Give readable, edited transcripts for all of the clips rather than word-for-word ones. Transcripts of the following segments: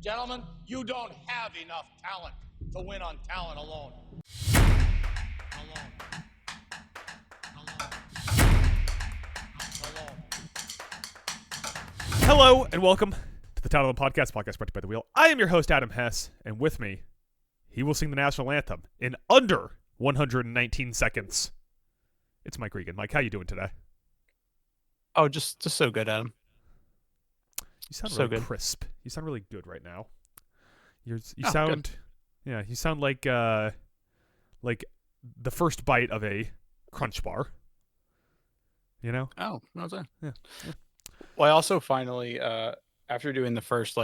Gentlemen, you don't have enough talent to win on talent alone. Hello and welcome to the Town of the Podcast brought to you by The Wheel. I am your host, Adam Hess, and with me, he will sing the national anthem in under 119 seconds. It's Mike Regan. Mike, how you doing today? Oh, just so good, Adam. You sound so really good. crisp. You sound really good right now. You Oh, sound, good. yeah, you sound like the first bite of a Crunch bar. You know? Oh, no, it's Yeah. Well, I also finally, after doing the first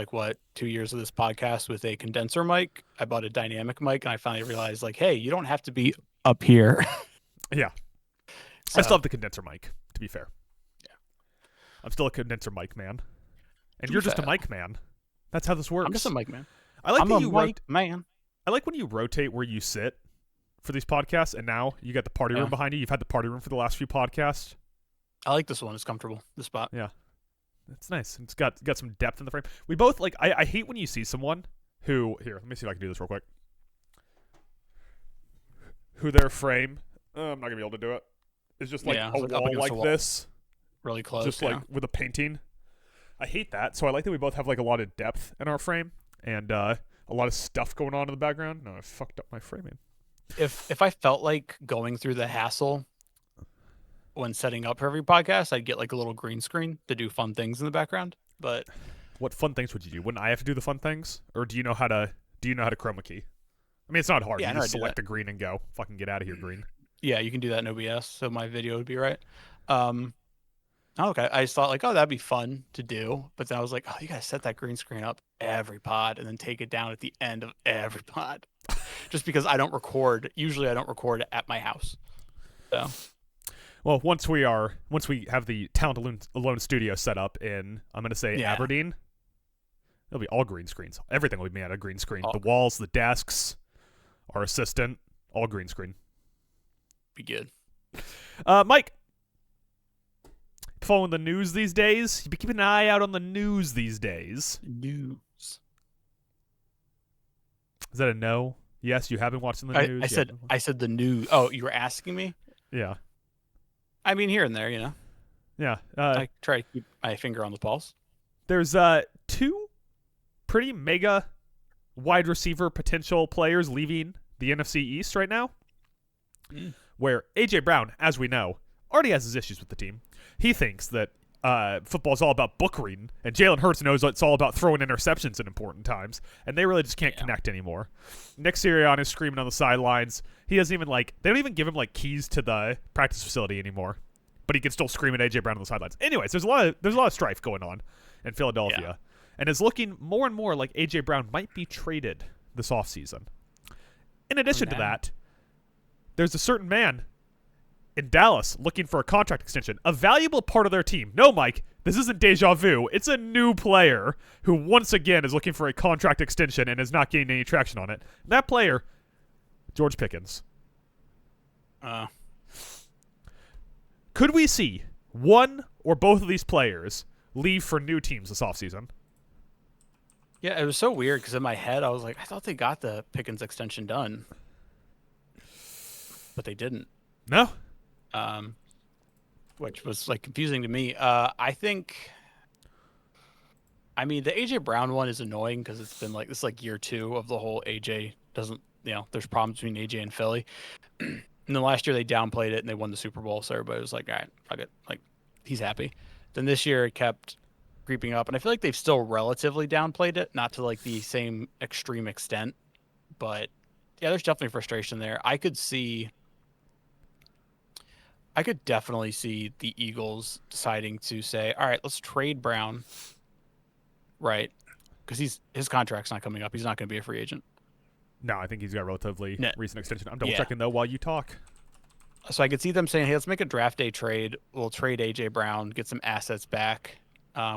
2 years of this podcast with a condenser mic, I bought a dynamic mic, and I finally realized, hey, you don't have to be up here. Yeah. So, I still have the condenser mic, to be fair. Yeah. I'm still a condenser mic man. And To you're be just a fair. mic man. That's how this works. I'm just a mic man. I like I'm that a you mic man. I like when you rotate where you sit for these podcasts, and now you got the party room behind you. You've had the party room for the last few podcasts. I like this one. It's comfortable. This spot. Yeah. It's nice. It's got some depth in the frame. We both I hate when you see someone who let me see if I can do this real quick. Who their frame, I'm not gonna be able to do it. It's just like Yeah, a it's up wall against like the wall. this, Really close. just yeah. with a painting. I hate that. So I like that we both have a lot of depth in our frame and a lot of stuff going on in the background. No, I fucked up my framing. If I felt like going through the hassle when setting up for every podcast, I'd get a little green screen to do fun things in the background. But What fun things would you do? Wouldn't I have to do the fun things, or do you know how to chroma key? I mean, it's not hard. Yeah, I You know just how to do select that. the green and go. Fucking get out of here, green. yeah, you can do that in OBS, so my video would be right. Okay, I just thought that'd be fun to do, but then I was like, oh, you gotta set that green screen up every pod and then take it down at the end of every pod, just because I don't record. Usually, I don't record at my house. So Well, once we have the Talent Alone studio set up in, I'm going to say Yeah. Aberdeen, it'll be all green screens. Everything will be made out of green screen. All The walls, the desks, our assistant, all green screen. be good. Mike, following the news these days? You be keeping an eye out on the news these days. News. Is that a no? Yes, you have been watching the news. I said the news. Oh, you were asking me? Yeah. I mean, here and there, Yeah. I try to keep my finger on the pulse. There's two pretty mega wide receiver potential players leaving the NFC East right now, where A.J. Brown, as we know, already has his issues with the team. He thinks that football is all about book reading, and Jalen Hurts knows it's all about throwing interceptions in important times, and they really just can't connect anymore. Nick Sirianni is screaming on the sidelines. He doesn't even they don't even give him keys to the practice facility anymore, but he can still scream at A.J. Brown on the sidelines. Anyways, there's a lot of strife going on in Philadelphia, and it's looking more and more like A.J. Brown might be traded this offseason. In addition to that, there's a certain man in Dallas looking for a contract extension, a valuable part of their team. No, Mike, this isn't deja vu. It's a new player who once again is looking for a contract extension and is not getting any traction on it. That player, George Pickens. Could we see one or both of these players leave for new teams this offseason? Yeah, it was so weird because in my head I was like, I thought they got the Pickens extension done, but they didn't. No. Which was confusing to me. I think. I mean, the AJ Brown one is annoying because it's been this is year 2 of the whole AJ doesn't. There's problems between AJ and Philly. And then last year they downplayed it and they won the Super Bowl, so everybody was like, all right, fuck it, he's happy. Then this year it kept creeping up, and I feel like they've still relatively downplayed it, not to the same extreme extent, but yeah, there's definitely frustration there. I could definitely see the Eagles deciding to say, all right, let's trade Brown, right? Because his contract's not coming up. He's not going to be a free agent. No, I think he's got a relatively recent extension. I'm double Yeah. checking though while you talk. So I could see them saying, hey, let's make a draft day trade. We'll trade A.J. Brown, get some assets back.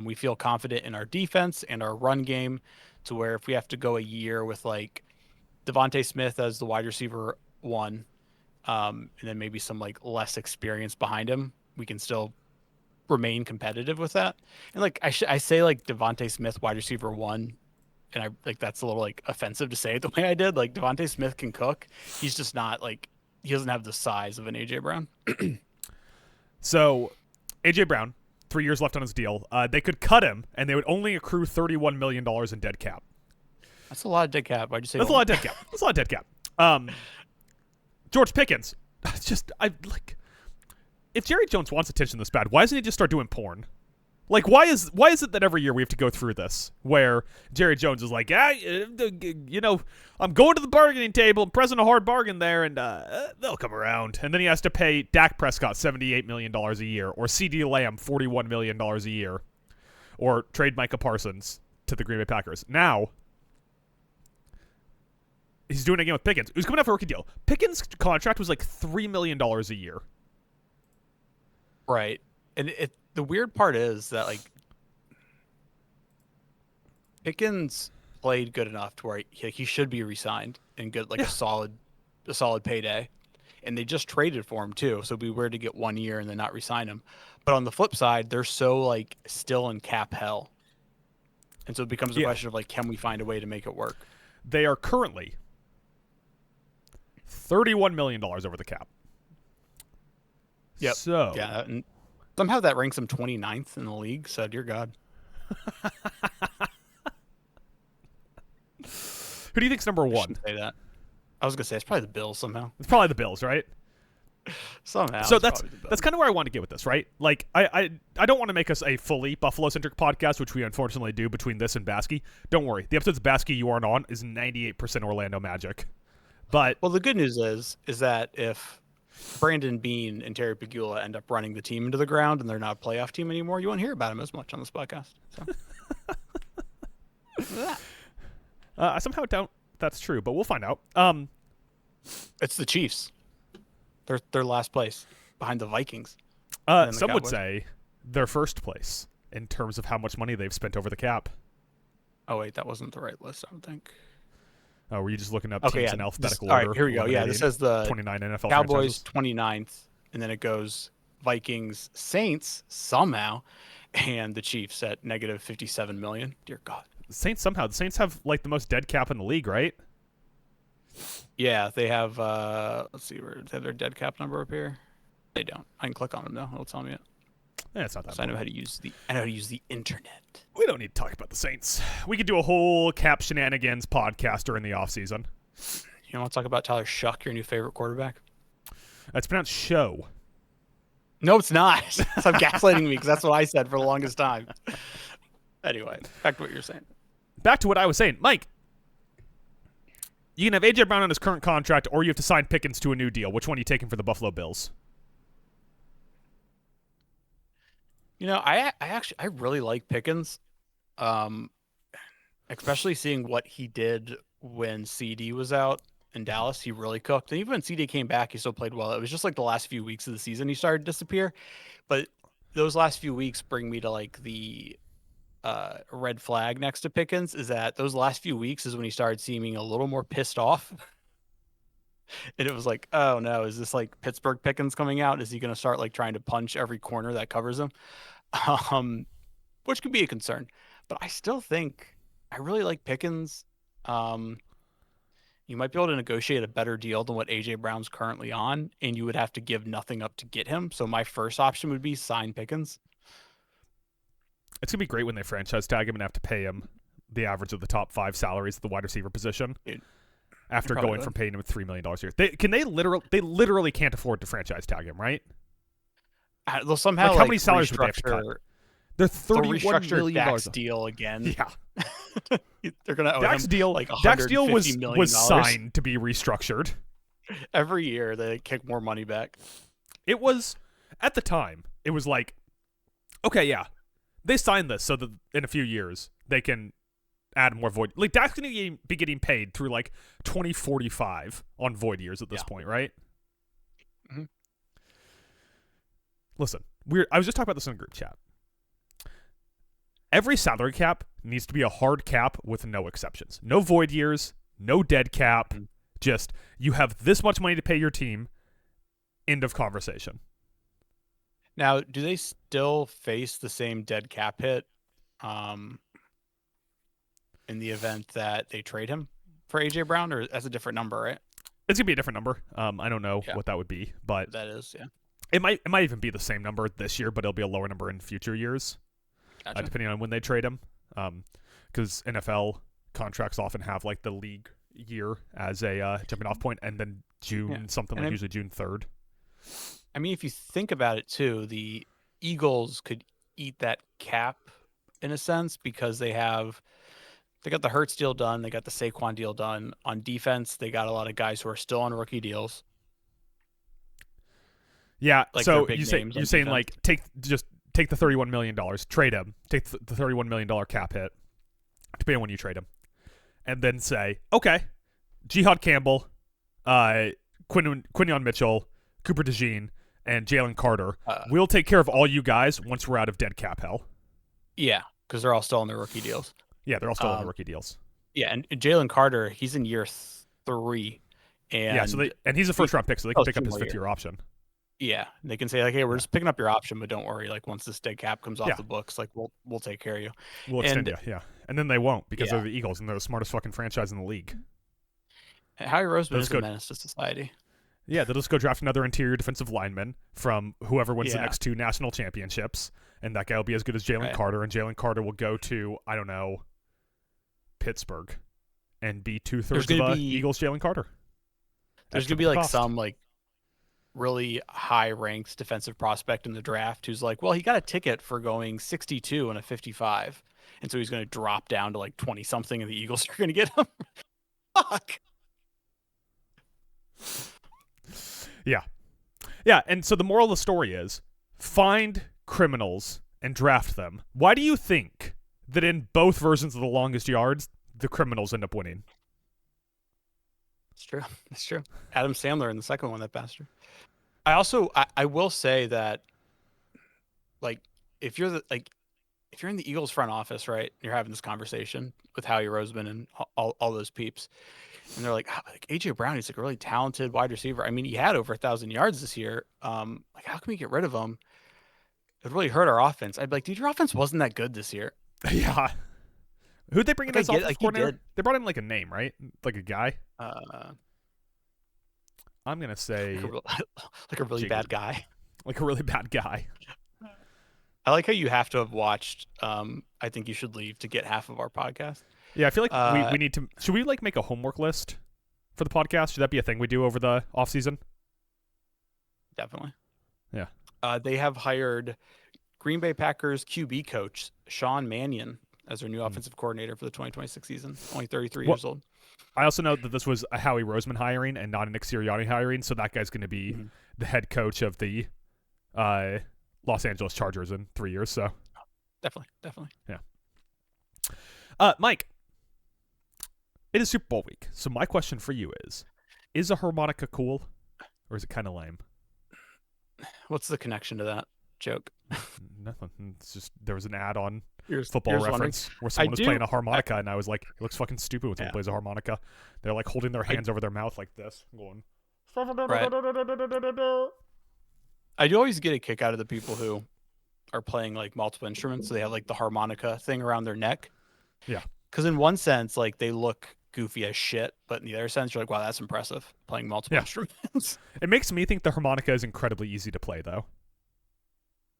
We feel confident in our defense and our run game to where if we have to go a year with Devontae Smith as the wide receiver 1, and then maybe some less experience behind him, we can still remain competitive with that. And I say Devontae Smith wide receiver 1 and I like that's a little like offensive to say it the way I did. Like Devontae Smith can cook. He's just not like he doesn't have the size of an AJ Brown. So, AJ Brown, 3 years left on his deal. They could cut him, and they would only accrue $31 million in dead cap. That's a lot of dead cap. Why'd you say That's a lot of dead cap. That's a lot of dead cap. George Pickens. It's just if Jerry Jones wants attention this bad, why doesn't he just start doing porn? Like, why is it that every year we have to go through this where Jerry Jones is like, I'm going to the bargaining table, I'm pressing a hard bargain there, and they'll come around. And then he has to pay Dak Prescott $78 million a year, or CeeDee Lamb $41 million a year, or trade Micah Parsons to the Green Bay Packers. Now, he's doing it again with Pickens, who's coming off a rookie deal. Pickens' contract was like $3 million a year. Right. And the weird part is that like Pickens played good enough to where he should be re-signed and get like a solid payday. And they just traded for him too, so it'd be weird to get 1 year and then not re-sign him. But on the flip side, they're so like still in cap hell. And so it becomes a question of like, can we find a way to make it work? They are currently $31 million over the cap. Yep. So yeah, and somehow that ranks him 29th in the league. So dear God. Who do you think's number one? Say that. I was gonna say it's probably the Bills somehow. It's probably the Bills, right? Somehow. So that's kind of where I want to get with this, right? Like I don't want to make us a fully Buffalo-centric podcast, which we unfortunately do between this and Baskey. Don't worry, the episodes of Baskey you aren't on is 98% Orlando Magic. But well, the good news is that if Brandon Beane and Terry Pegula end up running the team into the ground and they're not a playoff team anymore, you won't hear about him as much on this podcast. So. I somehow doubt that's true, but we'll find out. It's the Chiefs. They're last place behind the Vikings. Some would say they're first place in terms of how much money they've spent over the cap. Oh wait, that wasn't the right list, I don't think. Oh, were you just looking up teams in alphabetical order? All right, here we go. Yeah, this says the 29 NFL Cowboys franchises. 29th, and then it goes Vikings, Saints somehow, and the Chiefs at negative 57 million. Dear God. The Saints have like the most dead cap in the league, right? Yeah, they have. Let's see, where they have their dead cap number up here. They don't. I can click on them though. It'll tell me it. Yeah, it's not that. So I know how to use the internet. We don't need to talk about the Saints. We could do a whole cap shenanigans podcast during the offseason. You want to talk about Tyler Shuck, your new favorite quarterback? It's pronounced show. No, it's not. Stop gaslighting me because that's what I said for the longest time. Anyway, back to what you're saying. Back to what I was saying. Mike, you can have A.J. Brown on his current contract, or you have to sign Pickens to a new deal. Which one are you taking for the Buffalo Bills? You know, I really like Pickens, especially seeing what he did when CD was out in Dallas. He really cooked. And even when CD came back, he still played well. It was just like the last few weeks of the season he started to disappear. But those last few weeks bring me to like the red flag next to Pickens is that those last few weeks is when he started seeming a little more pissed off. And it was like, oh no, is this like Pittsburgh Pickens coming out? Is he going to start like trying to punch every corner that covers him? Which could be a concern. But I still think I really like Pickens. You might be able to negotiate a better deal than what AJ Brown's currently on, and you would have to give nothing up to get him. So my first option would be sign Pickens. It's going to be great when they franchise tag him and have to pay him the average of the top 5 salaries at the wide receiver position. Dude, after going from paying him $3 million a year. They literally can't afford to franchise tag him, right? They'll somehow how many salaries would they have to cut? They're $31 million Dak's deal again. Yeah. They're going to owe Dak's him deal, like Dak's deal was $150 million. signed to be restructured. Every year they kick more money back. It was, at the time, it was like, okay, yeah, they signed this so that in a few years they can add more void. Like, Dak's going to be getting paid through like 2045 on void years at this point, right? Mm-hmm. Listen, I was just talking about this in a group chat. Every salary cap needs to be a hard cap with no exceptions. No void years, no dead cap. Mm-hmm. Just, you have this much money to pay your team. End of conversation. Now, do they still face the same dead cap hit? in the event that they trade him for AJ Brown, or that's a different number, right? It's gonna be a different number. I don't know what that would be, but That is, yeah. it might even be the same number this year, but it'll be a lower number in future years, Gotcha. depending on when they trade him. Because NFL contracts often have like the league year as a jumping off point, and then June something, like usually June 3rd. I mean, if you think about it too, the Eagles could eat that cap in a sense because they got the Hurts deal done, they got the Saquon deal done. On defense, they got a lot of guys who are still on rookie deals. Yeah, Like so you're saying defense. Like take the $31 million, trade him, take the $31 million cap hit, depending on when you trade him, and then say, okay, Jihad Campbell, Quinion Mitchell, Cooper DeJean, and Jalen Carter, we'll take care of all you guys once we're out of dead cap hell. Yeah, because they're all still on their rookie deals. Yeah, they're all still on the rookie deals. Yeah, and Jalen Carter, he's in year 3. And he's a first round pick, so they can pick up his 5th-year option. Yeah, they can say like, "Hey, we're just picking up your option, but don't worry. Like once this dead cap comes off the books, like we'll take care of you. We'll extend you, yeah." And then they won't because they're the Eagles and they're the smartest fucking franchise in the league. Howie Roseman is a menace to society. Yeah, they'll just go draft another interior defensive lineman from whoever wins the next 2 national championships, and that guy will be as good as Jalen Carter, and Jalen Carter will go to, I don't know, Pittsburgh, and be 2/3 of the Eagles Jalen Carter. There's gonna be like some like really high ranked defensive prospect in the draft who's like, well, he got a ticket for going 62 and a 55, and so he's going to drop down to like 20 something, and the Eagles are going to get him. Fuck. Yeah, and so the moral of the story is find criminals and draft them. Why do you think that in both versions of The Longest Yards, the criminals end up winning? It's true. It's true. Adam Sandler in the second one, that bastard. I will say that, like, if you're in the Eagles front office, right, you're having this conversation with Howie Roseman and all those peeps, and they're like AJ Brown, he's like a really talented wide receiver. I mean, he had over 1,000 yards this year. Like, how can we get rid of him? It really hurt our offense. I'd be like, dude, your offense wasn't that good this year. Yeah. Who'd they bring in as offensive coordinator? They brought in like a name, right? Like a guy. I'm gonna say like a really bad guy. Like a really bad guy. I like how you have to have watched I Think You Should Leave to get half of our podcast. Yeah, I feel like we need to. Should we like make a homework list for the podcast? Should that be a thing we do over the off season? Definitely. Yeah. They have hired Green Bay Packers QB coach Sean Mannion as their new offensive coordinator for the 2026 season. Only 33 years old. I also know that this was a Howie Roseman hiring and not a Nick Sirianni hiring, so that guy's going to be the head coach of the Los Angeles Chargers in 3 years. So definitely. Yeah. Mike, it is Super Bowl week, so my question for you is a harmonica cool, or is it kind of lame? What's the connection to that joke? Nothing. It's just there was an ad on Football Reference wondering. Where someone was playing a harmonica, and I was like, it looks fucking stupid when someone plays a harmonica. They're like holding their hands over their mouth like this, going. Right. I do always get a kick out of the people who are playing like multiple instruments. So they have like the harmonica thing around their neck. Yeah. Because in one sense, like they look goofy as shit, but in the other sense, you're like, wow, that's impressive, playing multiple instruments. It makes me think the harmonica is incredibly easy to play, though.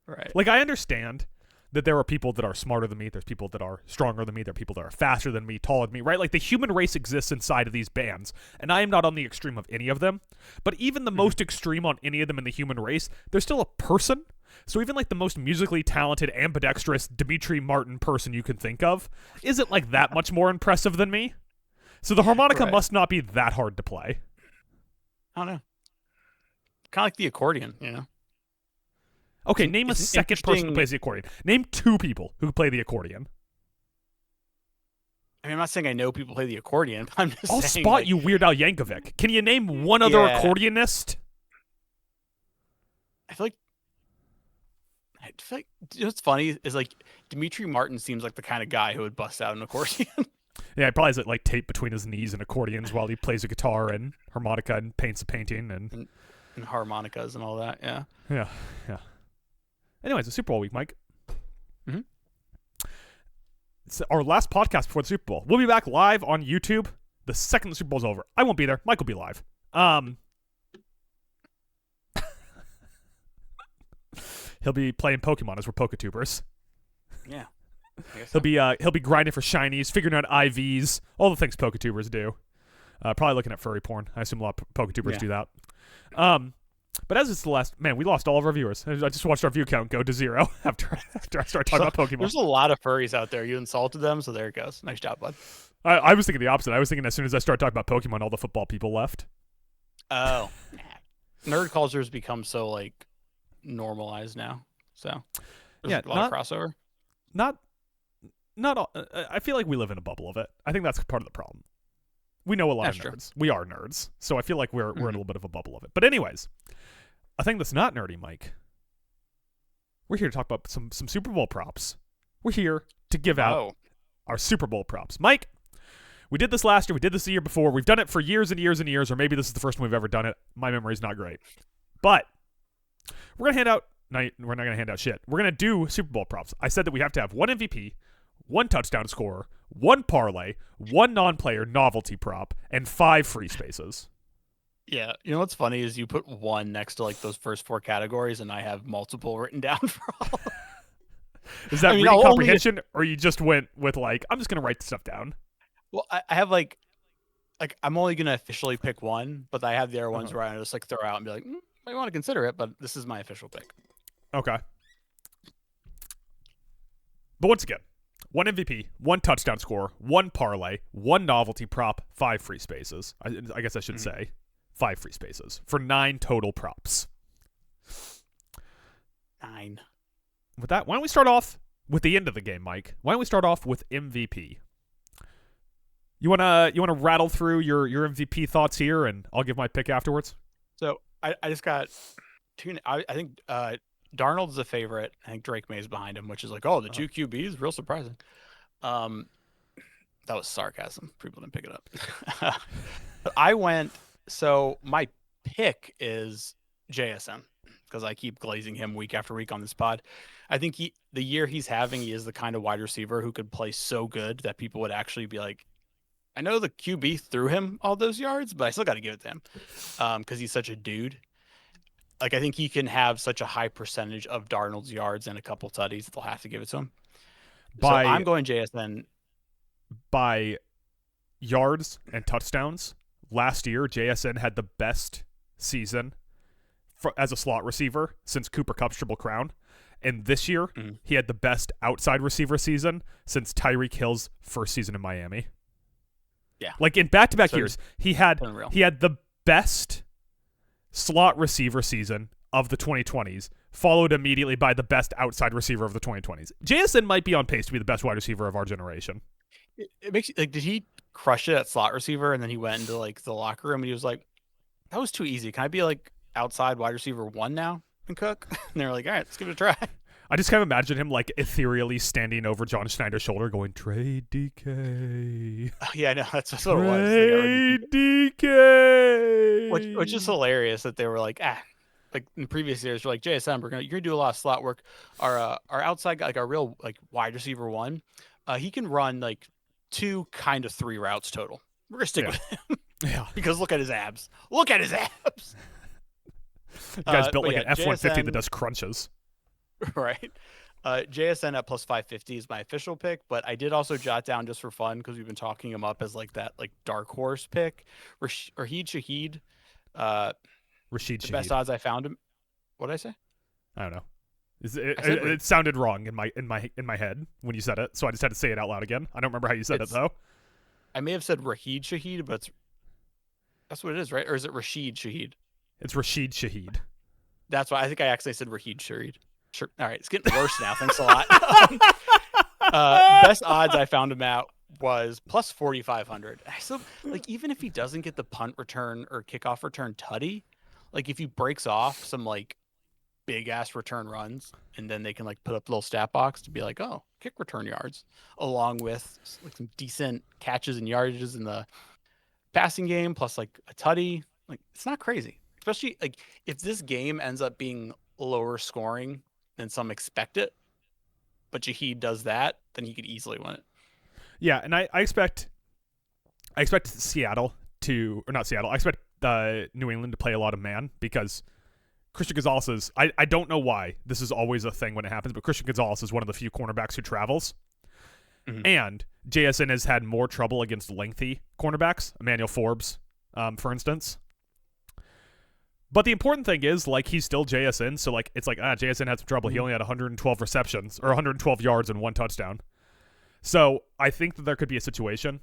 Right. Like, I understand that there are people that are smarter than me. There's people that are stronger than me. There are people that are faster than me, taller than me, right? Like, the human race exists inside of these bands, and I am not on the extreme of any of them. But even the most extreme on any of them in the human race, there's still a person. So even, like, the most musically talented, ambidextrous Dimitri Martin person you can think of isn't, like, that much more impressive than me. So the harmonica must not be that hard to play. I don't know. Kind of like the accordion, you know? Okay, name a second person who plays the accordion. Name 2 people who play the accordion. I mean, I'm not saying I know people play the accordion, but I'm just I'll saying, spot like, you Weird Al Yankovic. Can you name one other accordionist? I feel like you know what's funny is like Dimitri Martin seems like the kind of guy who would bust out an accordion. Yeah, he probably has like tape between his knees and accordions while he plays a guitar and harmonica and paints a painting and harmonicas and all that. Yeah. Yeah. Anyways, it's Super Bowl week, Mike. Mm-hmm. It's our last podcast before the Super Bowl. We'll be back live on YouTube the second the Super Bowl's over. I won't be there. Mike will be live. He'll be playing Pokemon as we're Poketubers. Yeah. He'll be grinding for shinies, figuring out IVs, all the things Poketubers do. Probably looking at furry porn. I assume a lot of Poketubers do that. But as it's the last, man, we lost all of our viewers. I just watched our view count go to 0 after I started talking about Pokemon. There's a lot of furries out there. You insulted them, so there it goes. Nice job, bud. I was thinking the opposite. I was thinking as soon as I started talking about Pokemon, all the football people left. Oh, nerd culture has become so like normalized now. So there's a lot of crossover. Not all. I feel like we live in a bubble of it. I think that's part of the problem. We know a lot of nerds. We are nerds, so I feel like we're in a little bit of a bubble of it. But anyways, a thing that's not nerdy, Mike. We're here to talk about some Super Bowl props. We're here to give out our Super Bowl props. Mike, we did this last year. We did this the year before. We've done it for years and years and years, or maybe this is the first time we've ever done it. My memory's not great. But we're going to hand out... No, we're not going to hand out shit. We're going to do Super Bowl props. I said that we have to have one MVP, one touchdown scorer, one parlay, one non-player novelty prop, and 5 free spaces. Yeah, you know what's funny is you put one next to like those first 4 categories, and I have multiple written down for all. Is that reading comprehension, or you just went with like, I'm just gonna write stuff down? Well, I have like I'm only gonna officially pick one, but I have the other ones where I just like throw out and be like, I want to consider it, but this is my official pick. Okay. But once again, one MVP, one touchdown score, one parlay, one novelty prop, 5 free spaces. I guess I should say 5 free spaces for 9 total props. 9. With that, why don't we start off with the end of the game, Mike? Why don't we start off with MVP? You wanna rattle through your MVP thoughts here, and I'll give my pick afterwards. So I just got 2. I think Darnold's a favorite. I think Drake May's behind him, which is like, the 2 QBs, real surprising. That was sarcasm. People didn't pick it up. I went. So my pick is JSN because I keep glazing him week after week on this pod. I think the year he's having, he is the kind of wide receiver who could play so good that people would actually be like, I know the QB threw him all those yards, but I still got to give it to him because he's such a dude. Like, I think he can have such a high percentage of Darnold's yards and a couple tutties. They'll have to give it to him. So I'm going JSN. By yards and touchdowns, last year, JSN had the best season as a slot receiver since Cooper Kupp's Triple Crown. And this year, he had the best outside receiver season since Tyreek Hill's first season in Miami. Yeah. Like, in back-to-back years, he had the best slot receiver season of the 2020s, followed immediately by the best outside receiver of the 2020s. JSN might be on pace to be the best wide receiver of our generation. It makes like, did he crush it at slot receiver and then he went into like the locker room and he was like, that was too easy. Can I be like outside wide receiver 1 now and cook? And they're like, all right, let's give it a try. I just kind of imagine him like ethereally standing over John Schneider's shoulder going, trade DK. Oh, yeah, I know. That's what it was. Trade DK. Which is hilarious that they were like, like in previous years, we're like, JSM, you're gonna do a lot of slot work. Our outside guy, like our real like wide receiver 1, he can run like 2 kind of 3 routes total. We're gonna stick with him. Yeah. Because look at his abs. Look at his abs. The guy's built like an F-150 JSN, that does crunches. Right. JSN at plus 550 is my official pick, but I did also jot down just for fun because we've been talking him up as like that like dark horse pick. Rashid Shaheed. Rashid the Shaheed. Best odds I found him. What did I say? I don't know. It sounded wrong in my head when you said it, so I just had to say it out loud again. I don't remember how you said it though. I may have said Rashid Shaheed, but that's what it is, right? Or is it Rashid Shaheed? It's Rashid Shaheed. That's why I think I actually said Rashid Shaheed. Sure. All right, it's getting worse now. Thanks a lot. Best odds I found him at was plus 4,500. So, like, even if he doesn't get the punt return or kickoff return tutty, like if he breaks off some like big ass return runs, and then they can like put up a little stat box to be like, oh, kick return yards, along with like some decent catches and yardages in the passing game, plus like a tutty. Like, it's not crazy, especially like if this game ends up being lower scoring than some expect it, but Shaheed does that, then he could easily win it. Yeah, and I expect Seattle to, or not Seattle. I expect New England to play a lot of man because Christian Gonzalez is. I don't know why this is always a thing when it happens, but Christian Gonzalez is one of the few cornerbacks who travels. Mhm. And JSN has had more trouble against lengthy cornerbacks, Emmanuel Forbes, for instance. But the important thing is, like, he's still JSN, so, like, it's like, JSN had some trouble. He only had 112 receptions, or 112 yards and 1 touchdown. So I think that there could be a situation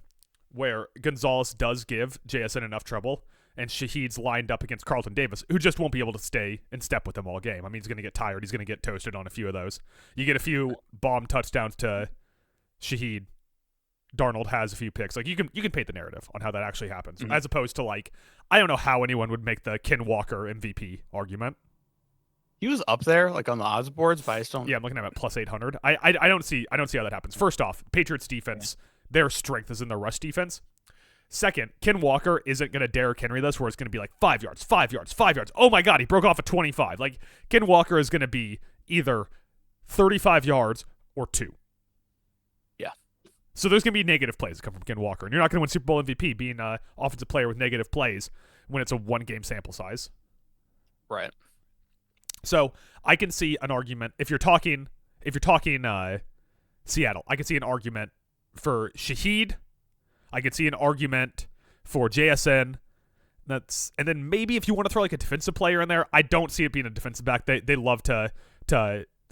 where Gonzalez does give JSN enough trouble, and Shaheed's lined up against Carlton Davis, who just won't be able to stay in step with him all game. I mean, he's going to get tired. He's going to get toasted on a few of those. You get a few bomb touchdowns to Shaheed. Darnold has a few picks. Like, you can paint the narrative on how that actually happens, as opposed to, like, I don't know how anyone would make the Ken Walker MVP argument. He was up there, like, on the odds boards, but I just don't. Yeah, I'm looking at him at plus 800. I don't see how that happens. First off, Patriots defense, their strength is in their rush defense. Second, Ken Walker isn't going to Derrick Henry this, where it's going to be like 5 yards, 5 yards, 5 yards. Oh my God, he broke off a 25. Like, Ken Walker is going to be either 35 yards or 2. Yeah. So there's going to be negative plays that come from Ken Walker, and you're not going to win Super Bowl MVP being an offensive player with negative plays when it's a 1-game sample size. Right. So I can see an argument if you're talking Seattle. I can see an argument for Shaheed. I could see an argument for JSN. And then maybe if you want to throw like a defensive player in there, I don't see it being a defensive back. They love to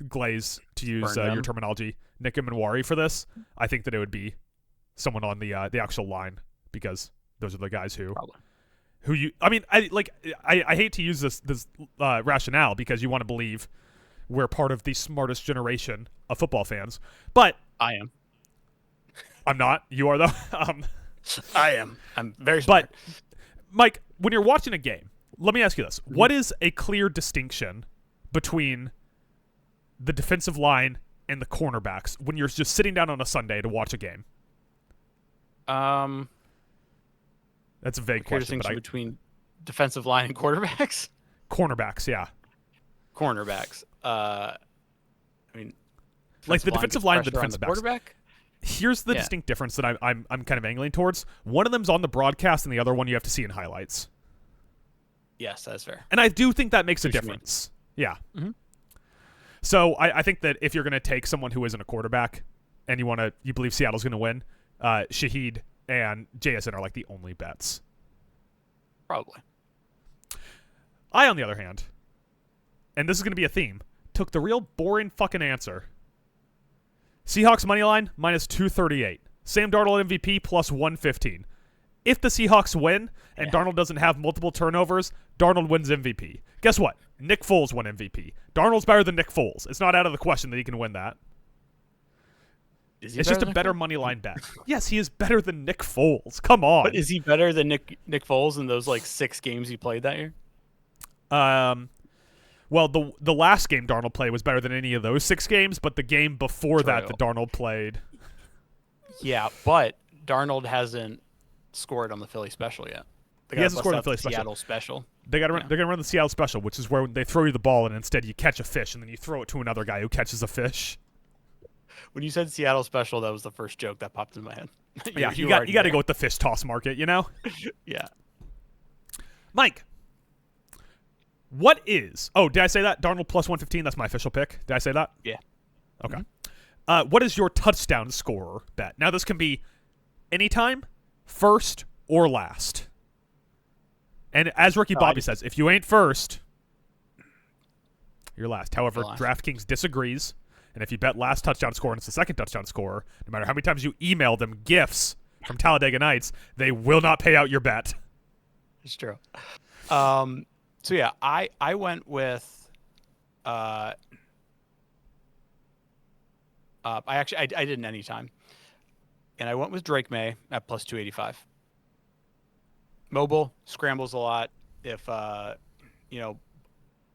glaze, to use your terminology, Nick Manwari for this. I think that it would be someone on the actual line, because those are the guys who I hate to use this rationale, because you want to believe we're part of the smartest generation of football fans, but I am. I'm not. You are, though. I am. I'm very smart. But, Mike, when you're watching a game, let me ask you this. What is a clear distinction between the defensive line and the cornerbacks when you're just sitting down on a Sunday to watch a game? That's a vague clear question. Distinction between defensive line and quarterbacks? Cornerbacks, yeah. Cornerbacks. I mean, like the defensive line and the defensive backs. Quarterback? Here's the distinct difference that I'm kind of angling towards. One of them's on the broadcast, and the other one you have to see in highlights. Yes, that's fair. And I do think that makes a difference. Yeah. Mm-hmm. So I think that if you're going to take someone who isn't a quarterback, and you believe Seattle's going to win, Shaheed and JSN are like the only bets. Probably. I, on the other hand, and this is going to be a theme, took the real boring fucking answer. Seahawks money line minus 238. Sam Darnold MVP plus 115. If the Seahawks win and Darnold doesn't have multiple turnovers, Darnold wins MVP. Guess what? Nick Foles won MVP. Darnold's better than Nick Foles. It's not out of the question that he can win that. It's just a better money line bet. Yes, he is better than Nick Foles. Come on. But is he better than Nick Foles in those like 6 games he played that year? Well, the last game Darnold played was better than any of those 6 games, but the game before that Darnold played. Yeah, but Darnold hasn't scored on the Philly special yet. He hasn't scored on the Philly Seattle special. They're gonna run the Seattle special, which is where they throw you the ball and instead you catch a fish and then you throw it to another guy who catches a fish. When you said Seattle special, that was the first joke that popped in my head. you got to go with the fish toss market, you know? Yeah. Mike, what is... Oh, did I say that? Darnold plus 115, that's my official pick. Did I say that? Yeah. Okay. Mm-hmm. What is your touchdown scorer bet? Now, this can be anytime, first, or last. And as Ricky Bobby says, if you ain't first, you're last. However, DraftKings disagrees. And if you bet last touchdown scorer and it's the second touchdown scorer, no matter how many times you email them gifts from Talladega Nights, they will not pay out your bet. It's true. So yeah, I went with I didn't anytime. And I went with Drake May at plus 285. Mobile, scrambles a lot. If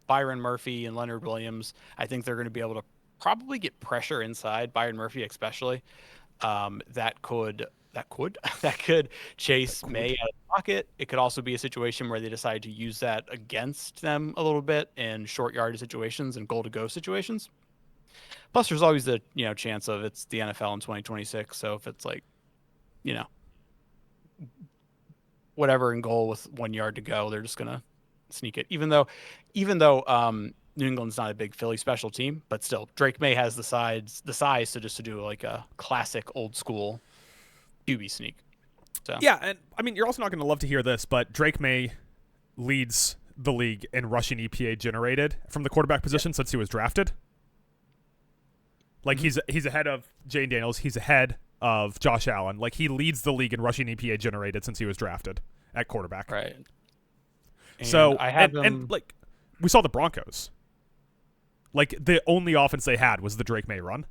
Byron Murphy and Leonard Williams, I think they're going to be able to probably get pressure inside, Byron Murphy especially. That could chase May out of the pocket. It could also be a situation where they decide to use that against them a little bit in short yardage situations and goal to go situations. Plus, there's always the chance of it's the NFL in 2026. So if it's like you know, whatever in goal with 1 yard to go, they're just gonna sneak it. Even though New England's not a big Philly special team, but still Drake May has the size to do like a classic old school QB sneak. So Yeah, and I mean, you're also not going to love to hear this, but Drake May leads the league in rushing EPA generated from the quarterback position since he was drafted. Like he's ahead of Jane Daniels, he's ahead of Josh Allen. Like he leads the league in rushing EPA generated since he was drafted at quarterback. right. And So I have and like we saw the Broncos. Like the only offense they had was the Drake May run.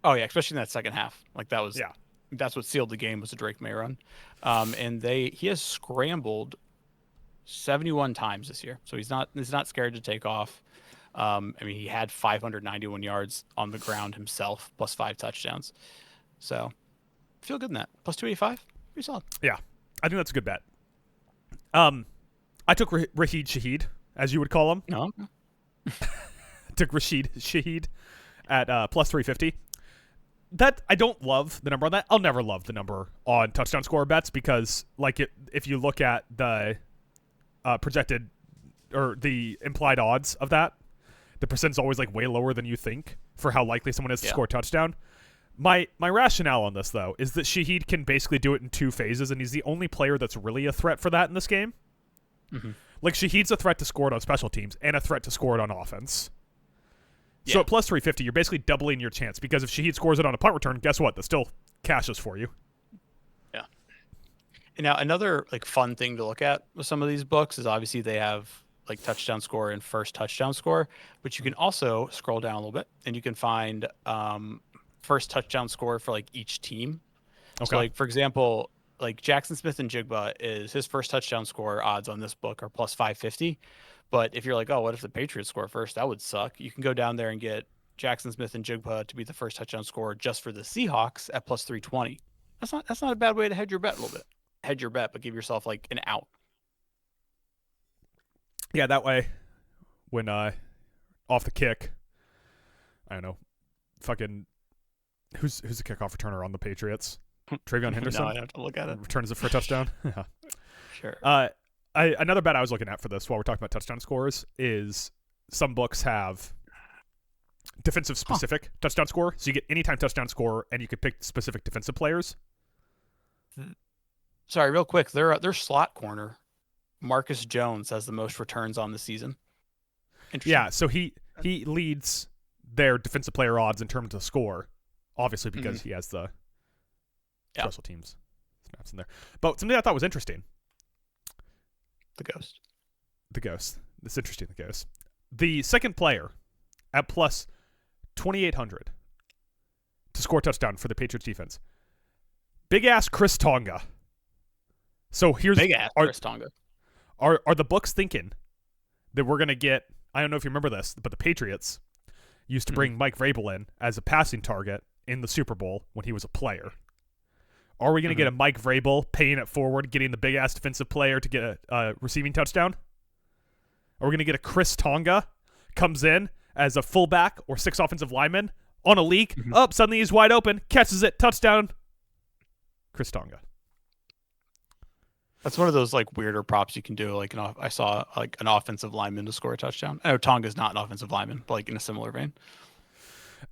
Oh yeah, especially in that second half. Like Yeah. that's what sealed the game was the Drake May run. And he has scrambled 71 times this year, so he's not scared to take off. I mean, he had 591 yards on the ground himself, plus 5 touchdowns. So feel good in that. Plus 285, pretty solid. Yeah, I think that's a good bet. I took Rashid Shaheed, as you would call him. No, Took Rashid Shaheed at plus 350. That I don't love the number on that. I'll never love the number on touchdown score bets because, like, if you look at the projected or the implied odds of that, the percent's always like way lower than you think for how likely someone is to score a touchdown. My rationale on this though is that Shaheed can basically do it in 2 phases, and he's the only player that's really a threat for that in this game. Mm-hmm. Like Shaheed's a threat to score it on special teams and a threat to score it on offense. Yeah. So at plus 350, you're basically doubling your chance because if Shaheed scores it on a punt return, guess what? That still cashes for you. Yeah. And now another like fun thing to look at with some of these books is obviously they have like touchdown score and first touchdown score, but you can also scroll down a little bit and you can find first touchdown score for like each team. Okay. So like for example, like Jackson Smith and Jigba is his first touchdown score odds on this book are plus 550. But if you're like, oh, what if the Patriots score first? That would suck. You can go down there and get Jackson Smith and Jigba to be the first touchdown scorer just for the Seahawks at plus 320. That's not a bad way to hedge your bet a little bit. Hedge your bet, but give yourself like an out. Yeah, that way, when off the kick, I don't know, fucking who's the kickoff returner on the Patriots? Travion Henderson. No, I have to look at it. Returns it for a touchdown. Yeah. Sure. Another bet I was looking at for this while we're talking about touchdown scores is some books have defensive specific touchdown score, so you get anytime touchdown score and you can pick specific defensive players. Sorry, real quick. Their slot corner, Marcus Jones, has the most returns on the season. Interesting. Yeah, so he leads their defensive player odds in terms of score, obviously because he has the special teams snaps in there. But something I thought was interesting. The Ghost. It's interesting, the Ghost. The second player at plus 2,800 to score a touchdown for the Patriots defense. Big ass Chris Tonga. So here's Chris Tonga. Are the books thinking that we're gonna get? I don't know if you remember this, but the Patriots used to bring Mike Vrabel in as a passing target in the Super Bowl when he was a player. Are we going to get a Mike Vrabel paying it forward, getting the big-ass defensive player to get a receiving touchdown? Are we going to get a Chris Tonga comes in as a fullback or 6 offensive linemen on a leak? Suddenly he's wide open, catches it, touchdown. Chris Tonga. That's one of those like weirder props you can do. Like I saw like an offensive lineman to score a touchdown. I know Tonga's not an offensive lineman, but like in a similar vein.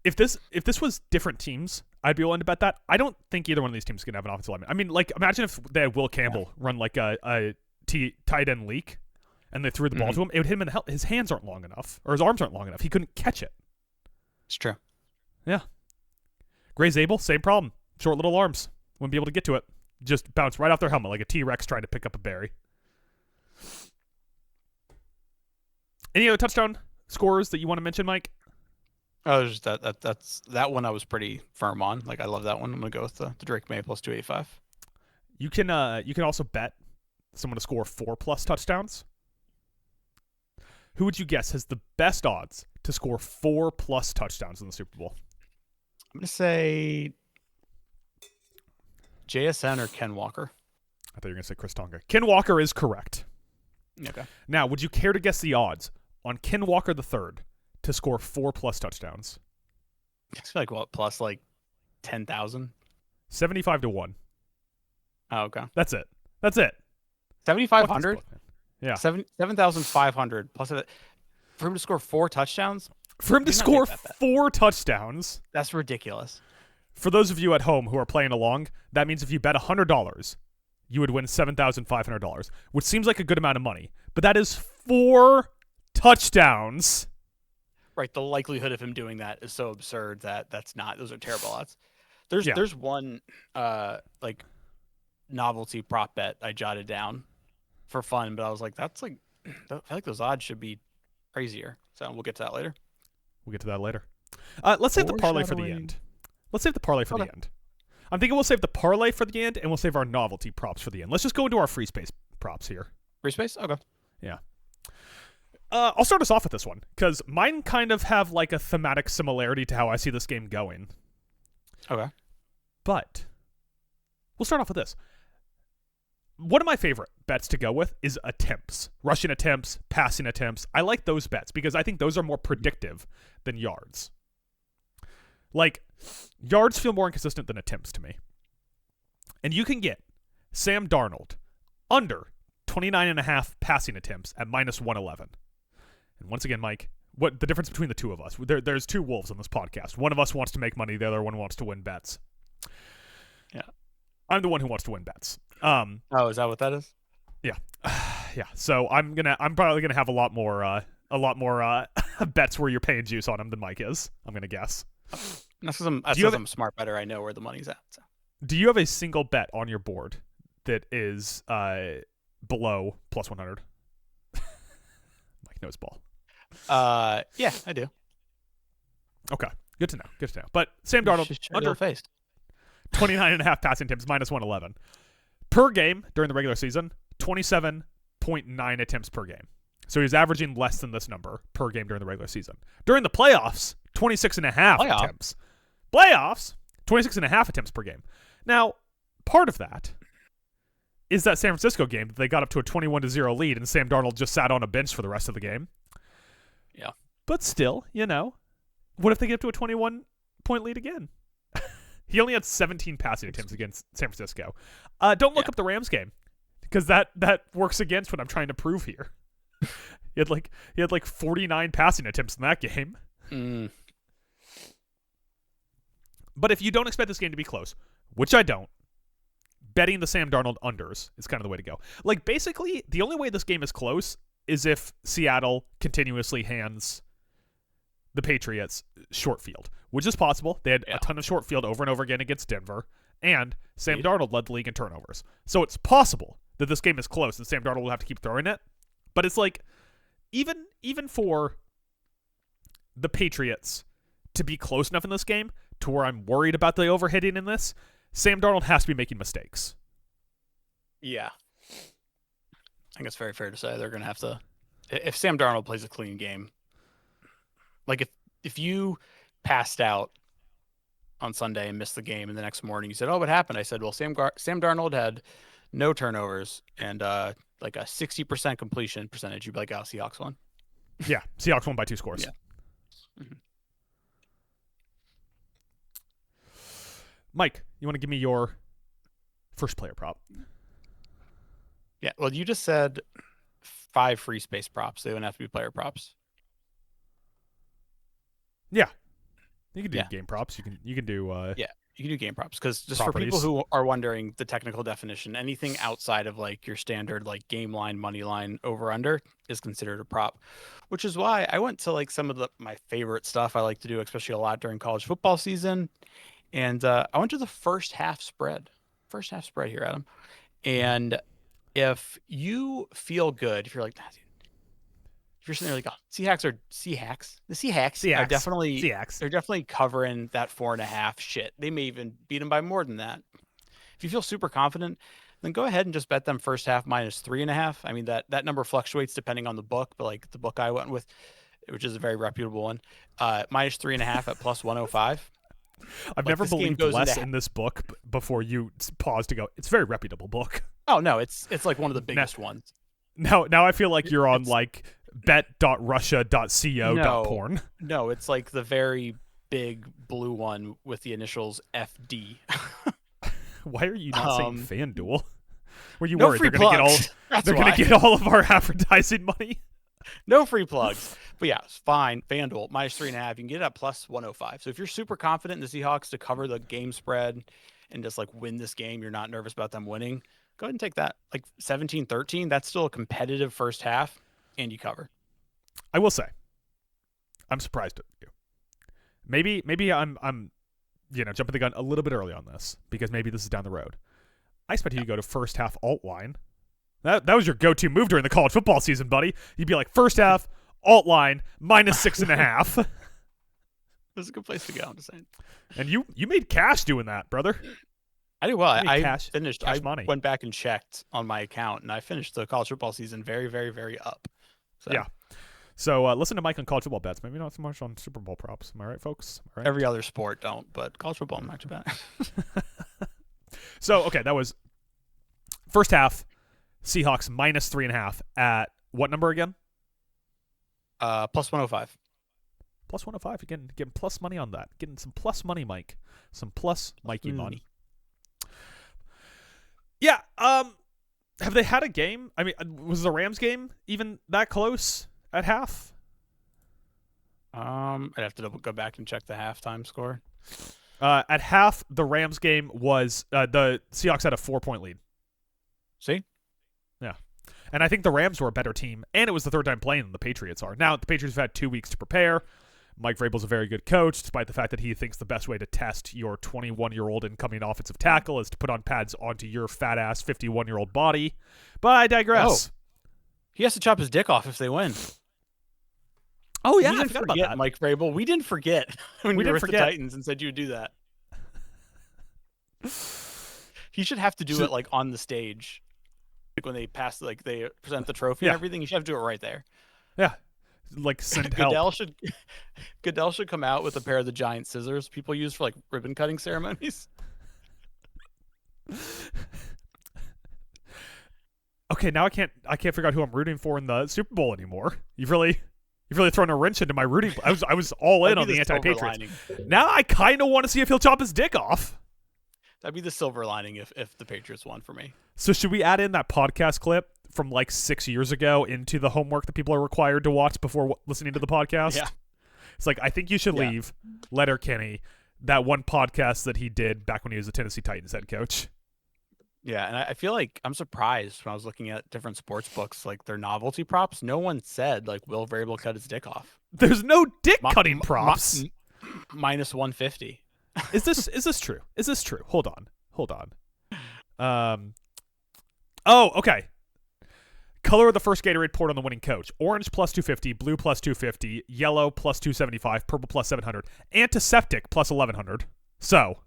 If this was different teams, I'd be willing to bet that. I don't think either one of these teams is going to have an offensive lineman. I mean, like, imagine if they had Will Campbell run like a tight end leak and they threw the ball to him. It would hit him in the his hands aren't long enough, or his arms aren't long enough. He couldn't catch it. It's true. Yeah. Gray Zabel, same problem. Short little arms. Wouldn't be able to get to it. Just bounce right off their helmet like a T-Rex trying to pick up a berry. Any other touchdown scores that you want to mention, Mike? Oh, just that's that one I was pretty firm on. Like I love that one. I'm gonna go with the Drake May plus 285. You can also bet someone to score 4+ touchdowns. Who would you guess has the best odds to score 4+ touchdowns in the Super Bowl? I'm gonna say JSN or Ken Walker. I thought you were gonna say Chris Tonga. Ken Walker is correct. Okay. Now, would you care to guess the odds on Ken Walker III to score 4+ touchdowns? It's like what, plus like 10,000? 75-1. Oh, okay. That's it. 7,500. Yeah. 7,500 plus for him to score 4 touchdowns. For him to Do not score make that bet. 4 touchdowns. That's ridiculous. For those of you at home who are playing along, that means if you bet $100, you would win $7,500, which seems like a good amount of money. But that is 4 touchdowns. Right. The likelihood of him doing that is so absurd that those are terrible odds. There's one like novelty prop bet I jotted down for fun, but I was like, I feel like those odds should be crazier. So we'll get to that later. Let's save the parlay for the end. The end. I'm thinking we'll save the parlay for the end, and we'll save our novelty props for the end. Let's just go into our free space props here. Free space? Okay. Yeah. I'll start us off with this one, because mine kind of have like a thematic similarity to how I see this game going. Okay. But we'll start off with this. One of my favorite bets to go with is attempts. Rushing attempts, passing attempts. I like those bets because I think those are more predictive than yards. Like, yards feel more inconsistent than attempts to me. And you can get Sam Darnold under 29.5 passing attempts at -111. And once again, Mike, what the difference between the two of us? There's two wolves on this podcast. One of us wants to make money. The other one wants to win bets. Yeah. I'm the one who wants to win bets. Oh, is that what that is? Yeah. Yeah. So I'm probably gonna have a lot more bets where you're paying juice on them than Mike is. I'm gonna guess. That's because I'm smart better. I know where the money's at. So. Do you have a single bet on your board that is below +100? Mike knows ball. Yeah, I do. Okay, good to know. But Sam Darnold under 29.5 passing attempts, -111 per game during the regular season, 27.9 attempts per game. So he's averaging less than this number per game during the regular season. During the playoffs, 26.5 attempts. Playoffs, 26.5 attempts per game. Now, part of that is that San Francisco game that they got up to a 21-0 lead and Sam Darnold just sat on a bench for the rest of the game. Yeah. But still, what if they get up to a 21-point lead again? He only had 17 passing attempts against San Francisco. Don't look up the Rams game because that works against what I'm trying to prove here. He had like 49 passing attempts in that game. Mm. But if you don't expect this game to be close, which I don't, betting the Sam Darnold unders is kind of the way to go. Like, basically, the only way this game is close is if Seattle continuously hands the Patriots short field, which is possible. They had a ton of short field over and over again against Denver, and Sam Darnold led the league in turnovers. So it's possible that this game is close and Sam Darnold will have to keep throwing it. But it's like, even for the Patriots to be close enough in this game to where I'm worried about the overhitting in this, Sam Darnold has to be making mistakes. Yeah. I think it's very fair to say they're going to have to, if Sam Darnold plays a clean game, like if you passed out on Sunday and missed the game and the next morning you said, "Oh, what happened?" I said, "Well, Sam Darnold had no turnovers and like a 60% completion percentage." You'd be like, "Oh, Seahawks won." Yeah, Seahawks won by 2 scores. Yeah. Mm-hmm. Mike, you want to give me your first player prop? Yeah, well, you just said 5 free space props. They don't have to be player props. Yeah, you can do game props. You can do you can do game props because just properties. For people who are wondering the technical definition, anything outside of like your standard like game line, money line, over under is considered a prop, which is why I went to like some of my favorite stuff I like to do, especially a lot during college football season. And I went to the first half spread here, Adam. And if you feel good, if you're like, if you're sitting there like, oh, the Seahawks are definitely, they're definitely covering that 4.5 shit. They may even beat them by more than that. If you feel super confident, then go ahead and just bet them first half -3.5. I mean, that number fluctuates depending on the book, but like the book I went with, which is a very reputable one, -3.5 at +105. I've never believed less in this book before you pause to go, it's a very reputable book. Oh, no, it's like one of the biggest ones. Now I feel like you're on like bet.russia.co.porn. No, it's like the very big blue one with the initials FD. Why are you not saying FanDuel? Were you no worried free they're going to plugs. they're going to get all of our advertising money? No free plugs. But yeah, it's fine. FanDuel -3.5. You can get it at +105. So if you're super confident in the Seahawks to cover the game spread and just like win this game, you're not nervous about them winning, go ahead and take that. Like 17-13, that's still a competitive first half, and you cover. I will say, I'm surprised at you. Maybe I'm jumping the gun a little bit early on this because maybe this is down the road. I expect you to go to first half alt line. That was your go-to move during the college football season, buddy. You'd be like first half alt line -6.5. That's a good place to go. I'm just saying. And you made cash doing that, brother. I did well. I finished. I money. went back and checked on my account, and I finished the college football season very, very, very up. So. Yeah. So listen to Mike on college football bets. Maybe not so much on Super Bowl props. Am I right, folks? All right. Every other sport don't, but college football, I'm not too bad. So, okay, that was first half, Seahawks -3.5 at what number again? +105. +105. You're getting plus money on that. Getting some plus money, Mike. Some plus Mikey money. Yeah. Have they had a game? I mean, was the Rams game even that close at half? I'd have to go back and check the halftime score. At half, the Rams game was the Seahawks had a 4-point lead. See? Yeah. And I think the Rams were a better team, and it was the third time playing than the Patriots are. Now, the Patriots have had 2 weeks to prepare. Mike Vrabel's a very good coach, despite the fact that he thinks the best way to test your 21-year-old incoming offensive tackle is to put on pads onto your fat-ass 51-year-old body. But I digress. Oh. He has to chop his dick off if they win. Oh, yeah, we didn't forget, Mike Vrabel. We didn't forget when you were with the Titans and said you would do that. He should have to do it like on the stage, like when they pass, like they present the trophy and everything. You should have to do it right there. Yeah, like send help. Goodell should come out with a pair of the giant scissors people use for like ribbon cutting ceremonies. Okay, now I can't figure out who I'm rooting for in the Super Bowl anymore. You've really thrown a wrench into my rooting. I was all in on the anti-Patriots. Now I kind of want to see if he'll chop his dick off. That'd be the silver lining if the Patriots won for me. So should we add in that podcast clip from like 6 years ago into the homework that people are required to watch before listening to the podcast? Yeah. It's like, I think you should leave Letterkenny, that one podcast that he did back when he was the Tennessee Titans head coach. Yeah, and I feel like I'm surprised when I was looking at different sports books, like their novelty props. No one said like Will Vrabel cut his dick off. There's no dick cutting props. -150. Is this true? Is this true? Hold on. Oh, okay. Color of the first Gatorade poured on the winning coach: orange +250, blue +250, yellow +275, purple +700, antiseptic +1100. So,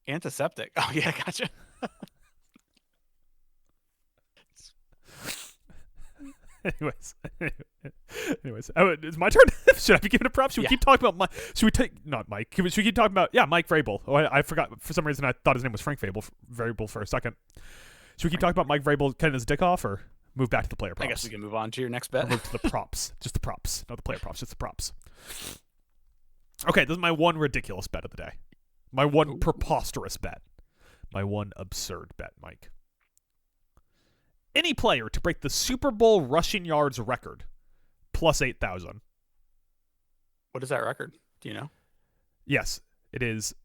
antiseptic. Oh yeah, gotcha. Anyways, it's my turn. Should I be giving a prop? Should we keep talking about Mike? Should we take not Mike? Should we keep talking about Mike Vrabel? Oh, I forgot for some reason. I thought his name was Frank Vrabel for a second. Should we keep talking about Mike Vrabel cutting his dick off, or move back to the player props? I guess we can move on to your next bet. Or move to the props, just the props, not the player props, just the props. Okay, this is my one ridiculous bet of the day. My one preposterous bet. My one absurd bet, Mike. Any player to break the Super Bowl rushing yards record, +8,000. What is that record? Do you know? Yes, it is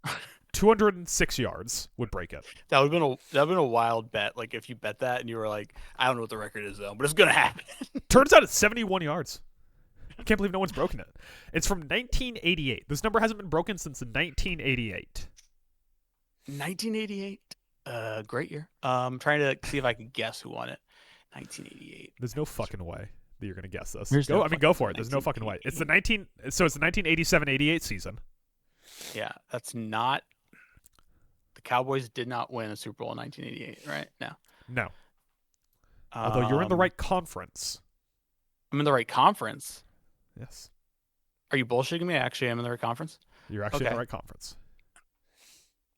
206 yards would break it. That would have been a wild bet. Like if you bet that and you were like, I don't know what the record is though, but it's gonna happen. Turns out it's 71 yards. I can't believe no one's broken it. It's from 1988. This number hasn't been broken since 1988. 1988. Great year. I'm trying to see if I can guess who won it. 1988. There's no fucking way that you're gonna guess this. Go for it. There's no fucking way. It's the 1987-88 season. Yeah, that's not. The Cowboys did not win a Super Bowl in 1988, right? No. Although you're in the right conference. I'm in the right conference. Yes. Are you bullshitting me? I actually am in the right conference. You're actually in the right conference.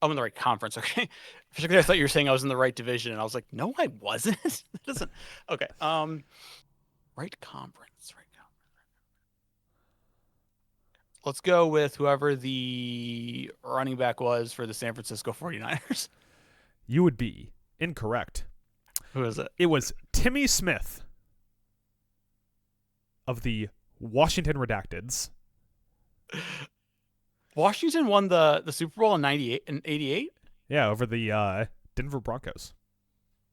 I'm in the right conference. Okay. For a second, I thought you were saying I was in the right division, and I was like, no, I wasn't. That doesn't. Okay. Right conference. Let's go with whoever the running back was for the San Francisco 49ers. You would be incorrect. Who is it? It was Timmy Smith of the Washington Redacteds. Washington won the Super Bowl in 88? Yeah, over the Denver Broncos.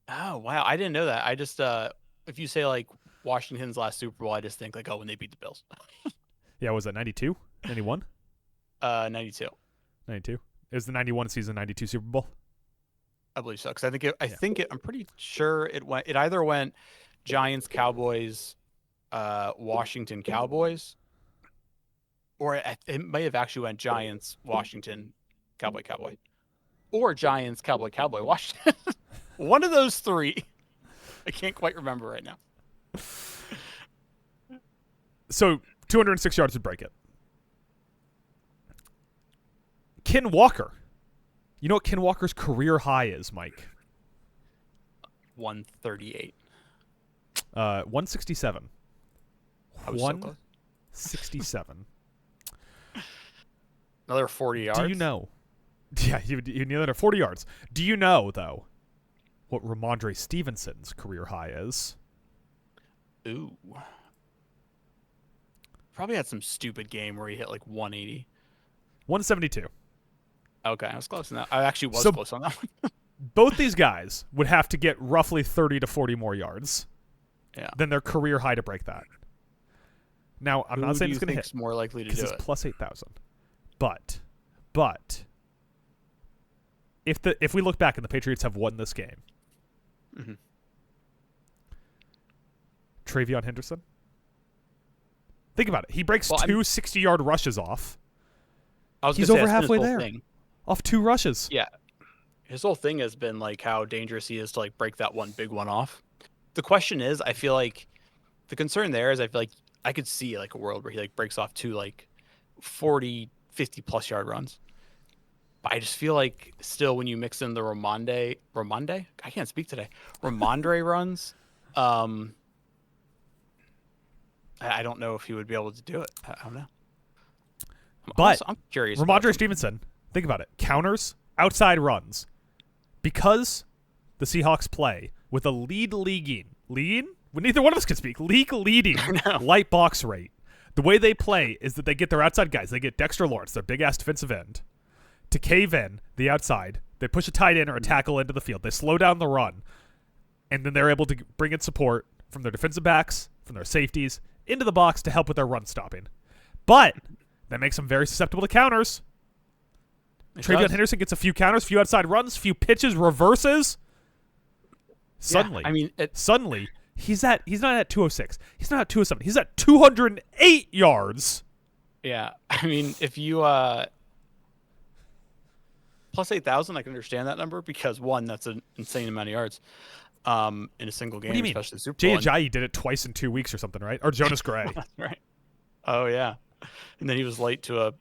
Oh, wow. I didn't know that. I just, if you say like Washington's last Super Bowl, I just think like, oh, when they beat the Bills. Yeah, was that 92? 91? 92. 92. It was the 91 season, 92 Super Bowl. I believe so. Because I'm pretty sure it either went Giants, Cowboys, Washington, Cowboys, or it may have actually went Giants, Washington, Cowboy, or Giants, Cowboy, Washington. One of those three. I can't quite remember right now. So 206 yards would break it. Ken Walker. You know what Ken Walker's career high is, Mike? 138. 167. I was so close. 167. Another 40 yards. Do you know? Yeah, you need another 40 yards. Do you know, though, what Ramondre Stevenson's career high is? Ooh. Probably had some stupid game where he hit like 180. 172. Okay, I was close enough. I actually was close on that one. Both these guys would have to get roughly 30 to 40 more yards than their career high to break that. Now, I'm not saying it's going to hit. More likely to do it's it? plus 8,000. But if we look back and the Patriots have won this game, Travion Henderson. Think about it. He breaks two 60-yard rushes off. He's over halfway there. Off two rushes. Yeah. His whole thing has been like how dangerous he is to like break that one big one off. The question is, I feel like the concern there is I feel like I could see like a world where he like breaks off two like 40, 50 plus yard runs. But I just feel like still when you mix in the Ramondre, I can't speak today. Ramondre runs. I don't know if he would be able to do it. I don't know. But I'm curious. Ramondre Stevenson, think about it. Counters, outside runs. Because the Seahawks play with a leading? Neither one of us can speak. Leading light box rate. The way they play is that they get their outside guys. They get Dexter Lawrence, their big-ass defensive end, to cave in the outside. They push a tight end or a tackle into the field. They slow down the run. And then they're able to bring in support from their defensive backs, from their safeties, into the box to help with their run stopping. But that makes them very susceptible to counters. Travion Henderson gets a few counters, few outside runs, few pitches, reverses. Suddenly, suddenly he's not at 206. He's not at 207. He's at 208 yards. Yeah, I mean, if you plus 8,000, I can understand that number because one, that's an insane amount of yards in a single game, especially the Super Bowl. Jay Ajayi did it twice in 2 weeks or something, right? Or Jonas Gray. Right. Oh yeah, and then he was late to a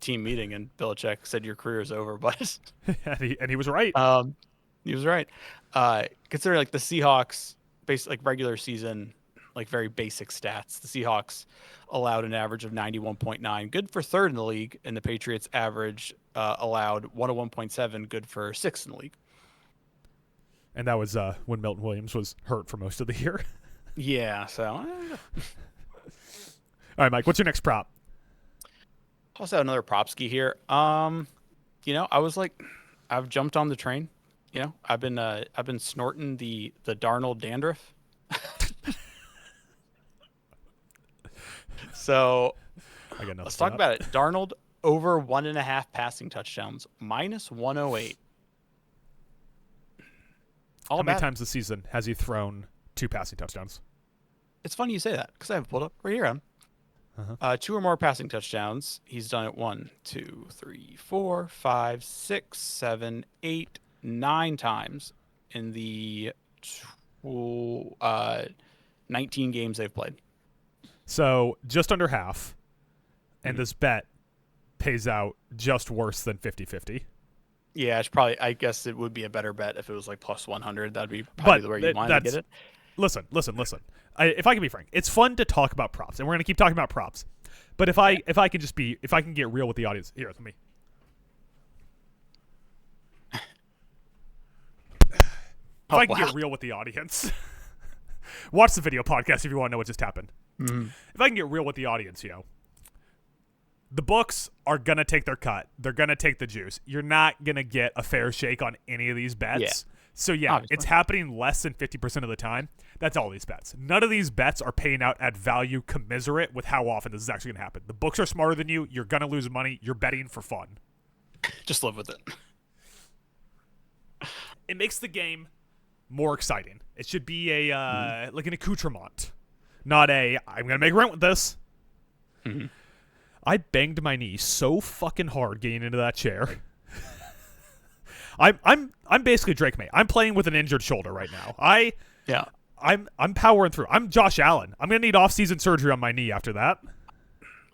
team meeting, and Belichick said your career is over, but and he was right. He was right. Consider like the Seahawks, like regular season, like very basic stats. The Seahawks allowed an average of 91.9, good for third in the league, and the Patriots average allowed 101.7, good for sixth in the league. And that was when Milton Williams was hurt for most of the year. Yeah. So. All right, Mike. What's your next prop? Also another prop ski here. I was like, I've jumped on the train. I've been snorting the Darnold dandruff. So let's talk about it. Darnold over 1.5 passing touchdowns, minus 108. How many times this season has he thrown 2 passing touchdowns? It's funny you say that because I have it pulled up right here. 2 or more passing touchdowns. He's done it 1, 2, 3, 4, 5, 6, 7, 8, 9 times in the 19 games they've played. So just under half, and this bet pays out just worse than 50-50. Yeah, it's probably. I guess it would be a better bet if it was like plus 100. That'd be probably where you want to get it. Listen. If I can be frank, it's fun to talk about props, and we're gonna keep talking about props. But if I can get real with the audience, here, let me. If I can get real with the audience. Watch the video podcast if you want to know what just happened. Mm-hmm. If I can get real with the audience, the books are going to take their cut. They're going to take the juice. You're not going to get a fair shake on any of these bets. Yeah. So, Obviously. It's happening less than 50% of the time. That's all these bets. None of these bets are paying out at value commensurate with how often this is actually going to happen. The books are smarter than you. You're going to lose money. You're betting for fun. Just live with it. It makes the game more exciting. It should be a like an accoutrement, not a I'm gonna make rent with this. Mm-hmm. I banged my knee so fucking hard getting into that chair. I'm basically Drake May. I'm playing with an injured shoulder right now. I'm powering through. I'm Josh Allen. I'm gonna need off-season surgery on my knee after that.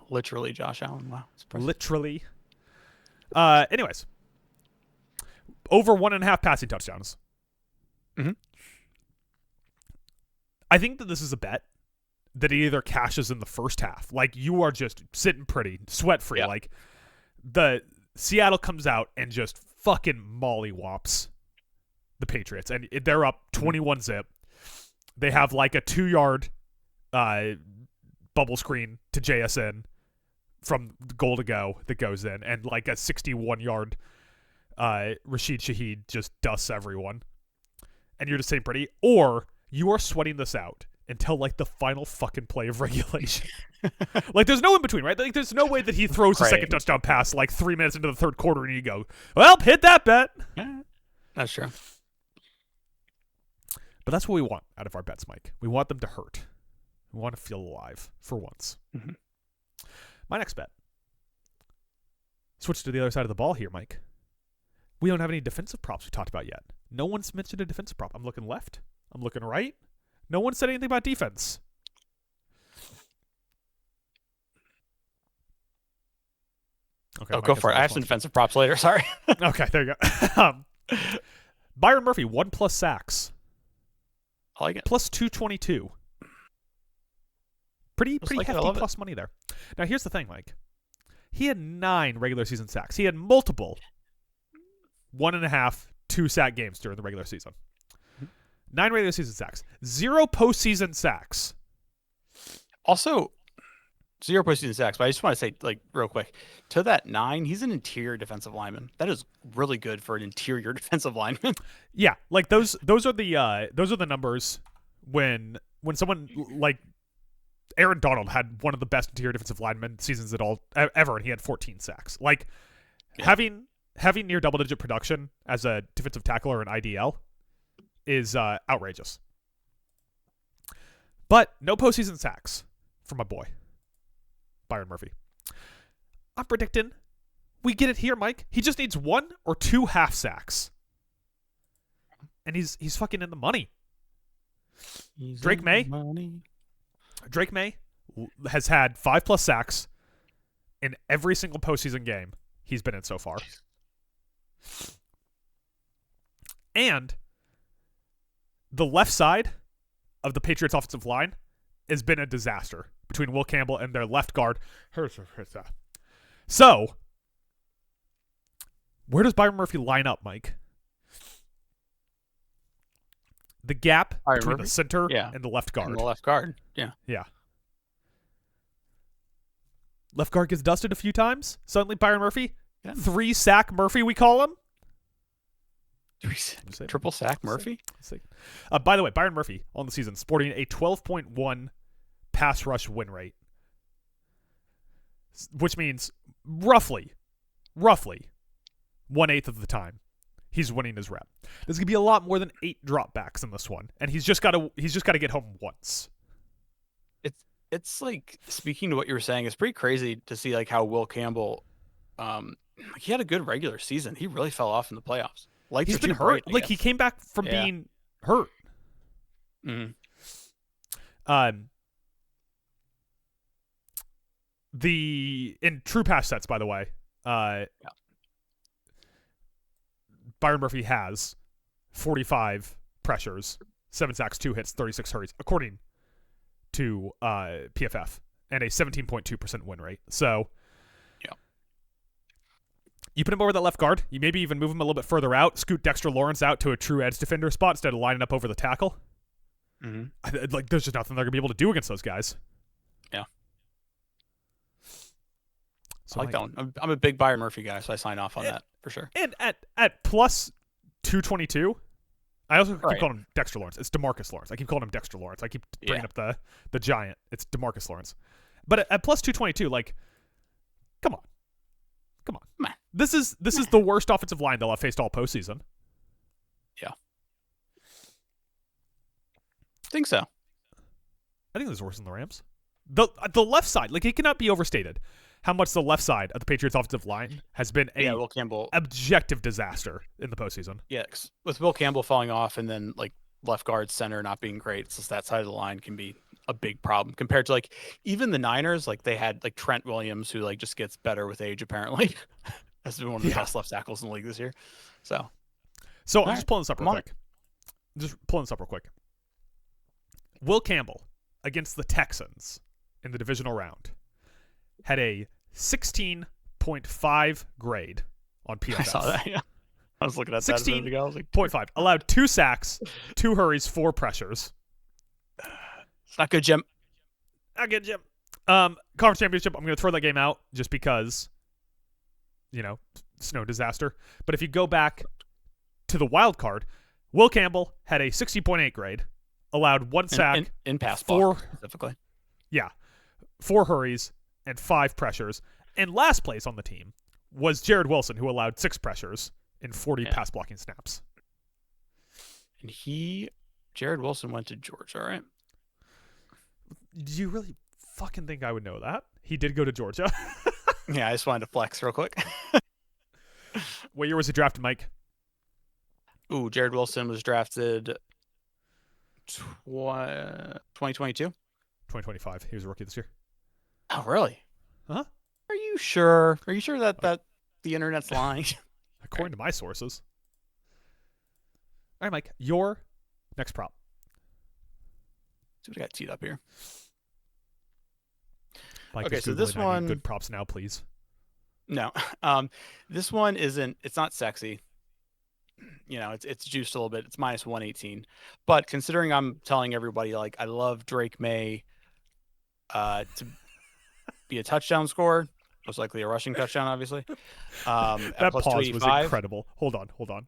Literally, Josh Allen. Wow. Literally. Anyways, over 1.5 passing touchdowns. Mm-hmm. I think that this is a bet that it either cashes in the first half. Like, you are just sitting pretty, sweat-free. Yeah. Like, the Seattle comes out and just fucking mollywops the Patriots. And they're up 21-zip. They have, like, a 2-yard bubble screen to JSN from goal to go that goes in. And, like, a 61-yard Rashid Shaheed just dusts everyone. And you're just saying pretty. Or you are sweating this out until, like, the final fucking play of regulation. Like, there's no in between, right? Like, there's no way that he throws the second touchdown pass, like, 3 minutes into the third quarter and you go, well, hit that bet. Yeah, that's true. But that's what we want out of our bets, Mike. We want them to hurt. We want to feel alive for once. Mm-hmm. My next bet. Switch to the other side of the ball here, Mike. We don't have any defensive props we talked about yet. No one's mentioned a defensive prop. I'm looking left. I'm looking right. No one said anything about defense. Okay, go for it. I have some defensive props later. Sorry. Okay, there you go. Byron Murphy, 1+ sacks. I like it. Plus 222. Pretty like hefty plus money there. Now, here's the thing, Mike. He had 9 regular season sacks. He had multiple 1.5, 2-sack games during the regular season. 9 regular season sacks. 0 postseason sacks. Also, 0 postseason sacks. But I just want to say, like, real quick, to that 9, he's an interior defensive lineman. That is really good for an interior defensive lineman. Yeah, like those are the numbers when someone like Aaron Donald had one of the best interior defensive lineman seasons at all ever, and he had 14 sacks. Like, having near double-digit production as a defensive tackle or an IDL is outrageous. But no postseason sacks for my boy, Byron Murphy. I'm predicting we get it here, Mike. He just needs 1 or 2 half sacks. And he's fucking in the money. Drake May has had 5+ sacks in every single postseason game he's been in so far. And the left side of the Patriots offensive line has been a disaster between Will Campbell and their left guard. So, where does Byron Murphy line up, Mike? The gap between the center and the left guard. And the left guard, yeah. Yeah. Left guard gets dusted a few times. Suddenly, Byron Murphy, 3-sack Murphy, we call him. Triple sack Murphy? By the way, Byron Murphy on the season sporting a 12.1 pass rush win rate, which means roughly 1/8 of the time he's winning his rep. There's gonna be a lot more than 8 dropbacks in this one, and he's just got to get home once. It's like, speaking to what you were saying, it's pretty crazy to see like how Will Campbell, he had a good regular season. He really fell off in the playoffs. Like, he's been hurt. Like, he came back from being hurt. Mm-hmm. In true pass sets, by the way, Byron Murphy has 45 pressures, 7 sacks, 2 hits, 36 hurries, according to PFF, and a 17.2% win rate. So, You put him over that left guard. You maybe even move him a little bit further out. Scoot Dexter Lawrence out to a true edge defender spot instead of lining up over the tackle. Like, there's just nothing they're gonna be able to do against those guys. Yeah. So I like that one. I'm a big Byron Murphy guy, so I sign off on that for sure. And at plus 222, I also keep Right. calling him Dexter Lawrence. It's DeMarcus Lawrence. I keep calling him Dexter Lawrence. I keep bringing up the giant. It's DeMarcus Lawrence. But at plus 222, like, come on. Man. This is the worst offensive line they'll have faced all postseason. Yeah. I think so. I think this is worse than the Rams. The left side, like, it cannot be overstated how much the left side of the Patriots offensive line has been Will Campbell objective disaster in the postseason. Yeah, 'cause with Will Campbell falling off and then like left guard center not being great, it's just that side of the line can be a big problem compared to like even the Niners. Like they had like Trent Williams, who like just gets better with age apparently. Has been one of the best left tackles in the league this year. So I'm just pulling this up real quick. Will Campbell against the Texans in the divisional round had a 16.5 grade on PFF. I saw that. Yeah, I was looking at that a minute ago. I was like, 0.5. Allowed 2 sacks, 2 hurries, 4 pressures. It's not good, Jim. Not good, Jim. Conference championship, I'm going to throw that game out just because, snow disaster. But if you go back to the wild card, Will Campbell had a 60.8 grade, allowed 1 sack, in pass 4 block specifically. Yeah, 4 hurries and 5 pressures. And last place on the team was Jared Wilson, who allowed 6 pressures in 40 pass blocking snaps. And Jared Wilson went to Georgia, right? Do you really fucking think I would know that? He did go to Georgia. Yeah, I just wanted to flex real quick. What year was he drafted, Mike? Ooh, Jared Wilson was drafted 2022? 2025. He was a rookie this year. Oh, really? Huh? Are you sure? Are you sure that the internet's lying? According to my sources. All right, Mike, your next prop. See what I got teed up here. Mike, Okay, so Googling, this I need one- good props now, please. No, this one isn't. It's not sexy. It's juiced a little bit. It's minus 118. But considering I'm telling everybody like I love Drake May, to be a touchdown scorer, most likely a rushing touchdown, obviously. That plus pause was 285. incredible. Hold on.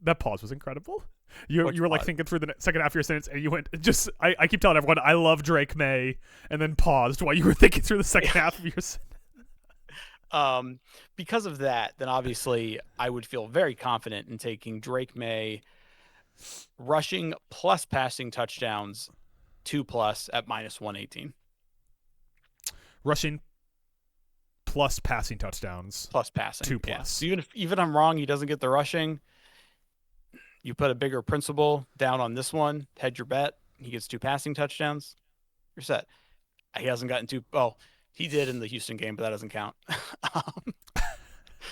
That pause was incredible. You were like thinking through the second half of your sentence, and you went just. I keep telling everyone I love Drake May, and then paused while you were thinking through the second half of your sentence. Because of that, then obviously I would feel very confident in taking Drake May rushing plus passing touchdowns 2+ at minus 118. Rushing plus passing touchdowns. Plus passing. 2+. Yeah. So even if I'm wrong, he doesn't get the rushing. You put a bigger principal down on this one, hedge your bet. He gets 2 passing touchdowns. You're set. He hasn't gotten 2. Oh, he did in the Houston game, but that doesn't count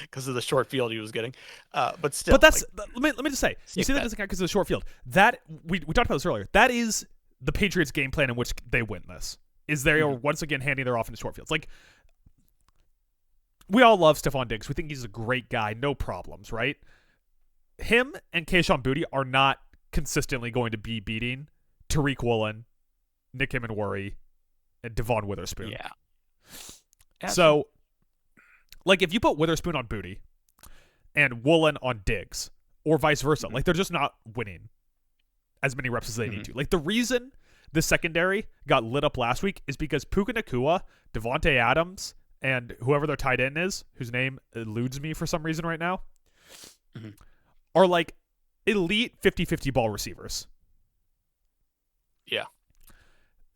because of the short field he was getting. But still. But that's let me just say, you see that doesn't count because of the short field. That we talked about this earlier. That is the Patriots' game plan in which they win this. Is they are once again handing their offense short fields. Like, we all love Stephon Diggs. We think he's a great guy, no problems, right? Him and Kayshon Boutte are not consistently going to be beating Tariq Woolen, Nick Emenwari, and Devon Witherspoon. Yeah. So, like, if you put Witherspoon on Boutte and Woolen on Diggs, or vice versa, like, they're just not winning as many reps as they need to. Like, the reason the secondary got lit up last week is because Puka Nacua, Devontae Adams, and whoever their tight end is, whose name eludes me for some reason right now, are like elite 50-50 ball receivers. Yeah.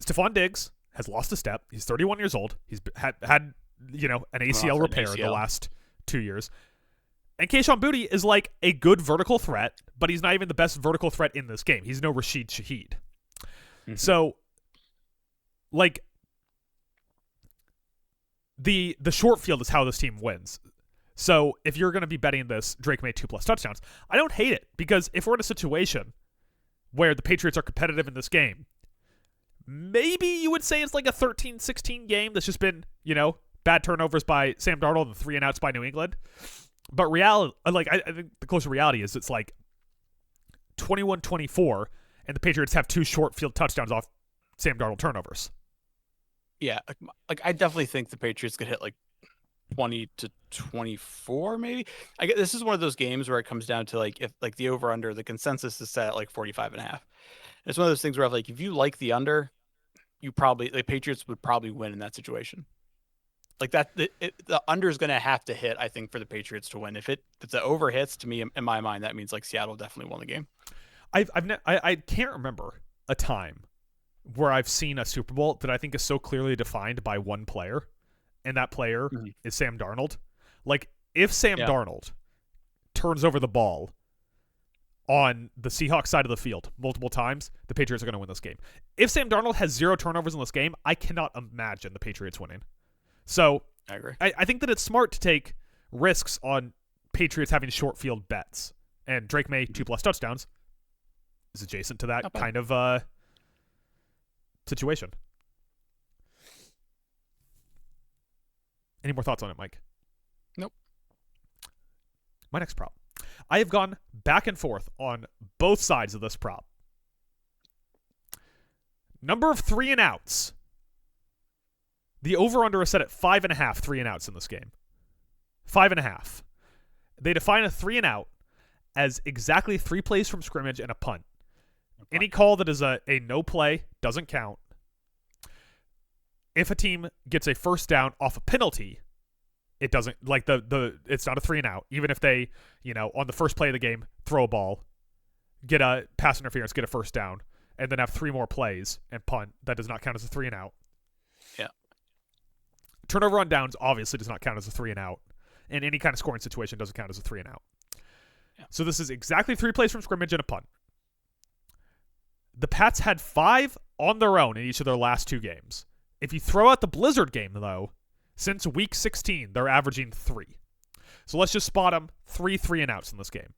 Stephon Diggs has lost a step. He's 31 years old. He's had an ACL repair the last 2 years. And Kayshon Boutte is like a good vertical threat, but he's not even the best vertical threat in this game. He's no Rashid Shaheed. So, like, the short field is how this team wins. So if you're going to be betting this Drake May 2+ touchdowns, I don't hate it, because if we're in a situation where the Patriots are competitive in this game, maybe you would say it's like a 13-16 game that's just been, bad turnovers by Sam Darnold and 3 and outs by New England. But reality, like I think the closer reality is it's like 21-24, and the Patriots have 2 short field touchdowns off Sam Darnold turnovers. Yeah, like I definitely think the Patriots could hit like 20-24, maybe. I guess this is one of those games where it comes down to like if like the over under, the consensus is set at like 45.5. It's one of those things where like if you like the under, the Patriots would probably win in that situation. Like that, the under is going to have to hit, I think, for the Patriots to win. If the over hits, to me, in my mind, that means like Seattle definitely won the game. I can't remember a time where I've seen a Super Bowl that I think is so clearly defined by one player, and that player is Sam Darnold. Like, if Sam Darnold turns over the ball on the Seahawks side of the field multiple times, the Patriots are going to win this game. If Sam Darnold has 0 turnovers in this game, I cannot imagine the Patriots winning. So I agree. I think that it's smart to take risks on Patriots having short field bets. And Drake May 2+ touchdowns is adjacent to that kind of situation. Any more thoughts on it, Mike? Nope. My next prop. I have gone back and forth on both sides of this prop. Number of 3 and outs. The over-under is set at 5.5 3 and outs in this game. 5.5. They define a 3 and out as exactly 3 plays from scrimmage and a punt. Any call that is a no play doesn't count. If a team gets a first down off a penalty, it doesn't, like it's not a 3 and out. Even if they, on the first play of the game, throw a ball, get a pass interference, get a first down, and then have 3 more plays and punt, that does not count as a 3 and out. Yeah. Turnover on downs obviously does not count as a 3 and out. And any kind of scoring situation doesn't count as a 3 and out. Yeah. So this is exactly 3 plays from scrimmage and a punt. The Pats had 5 on their own in each of their last 2 games. If you throw out the Blizzard game, though, since week 16, they're averaging 3. So let's just spot them 3 and outs in this game.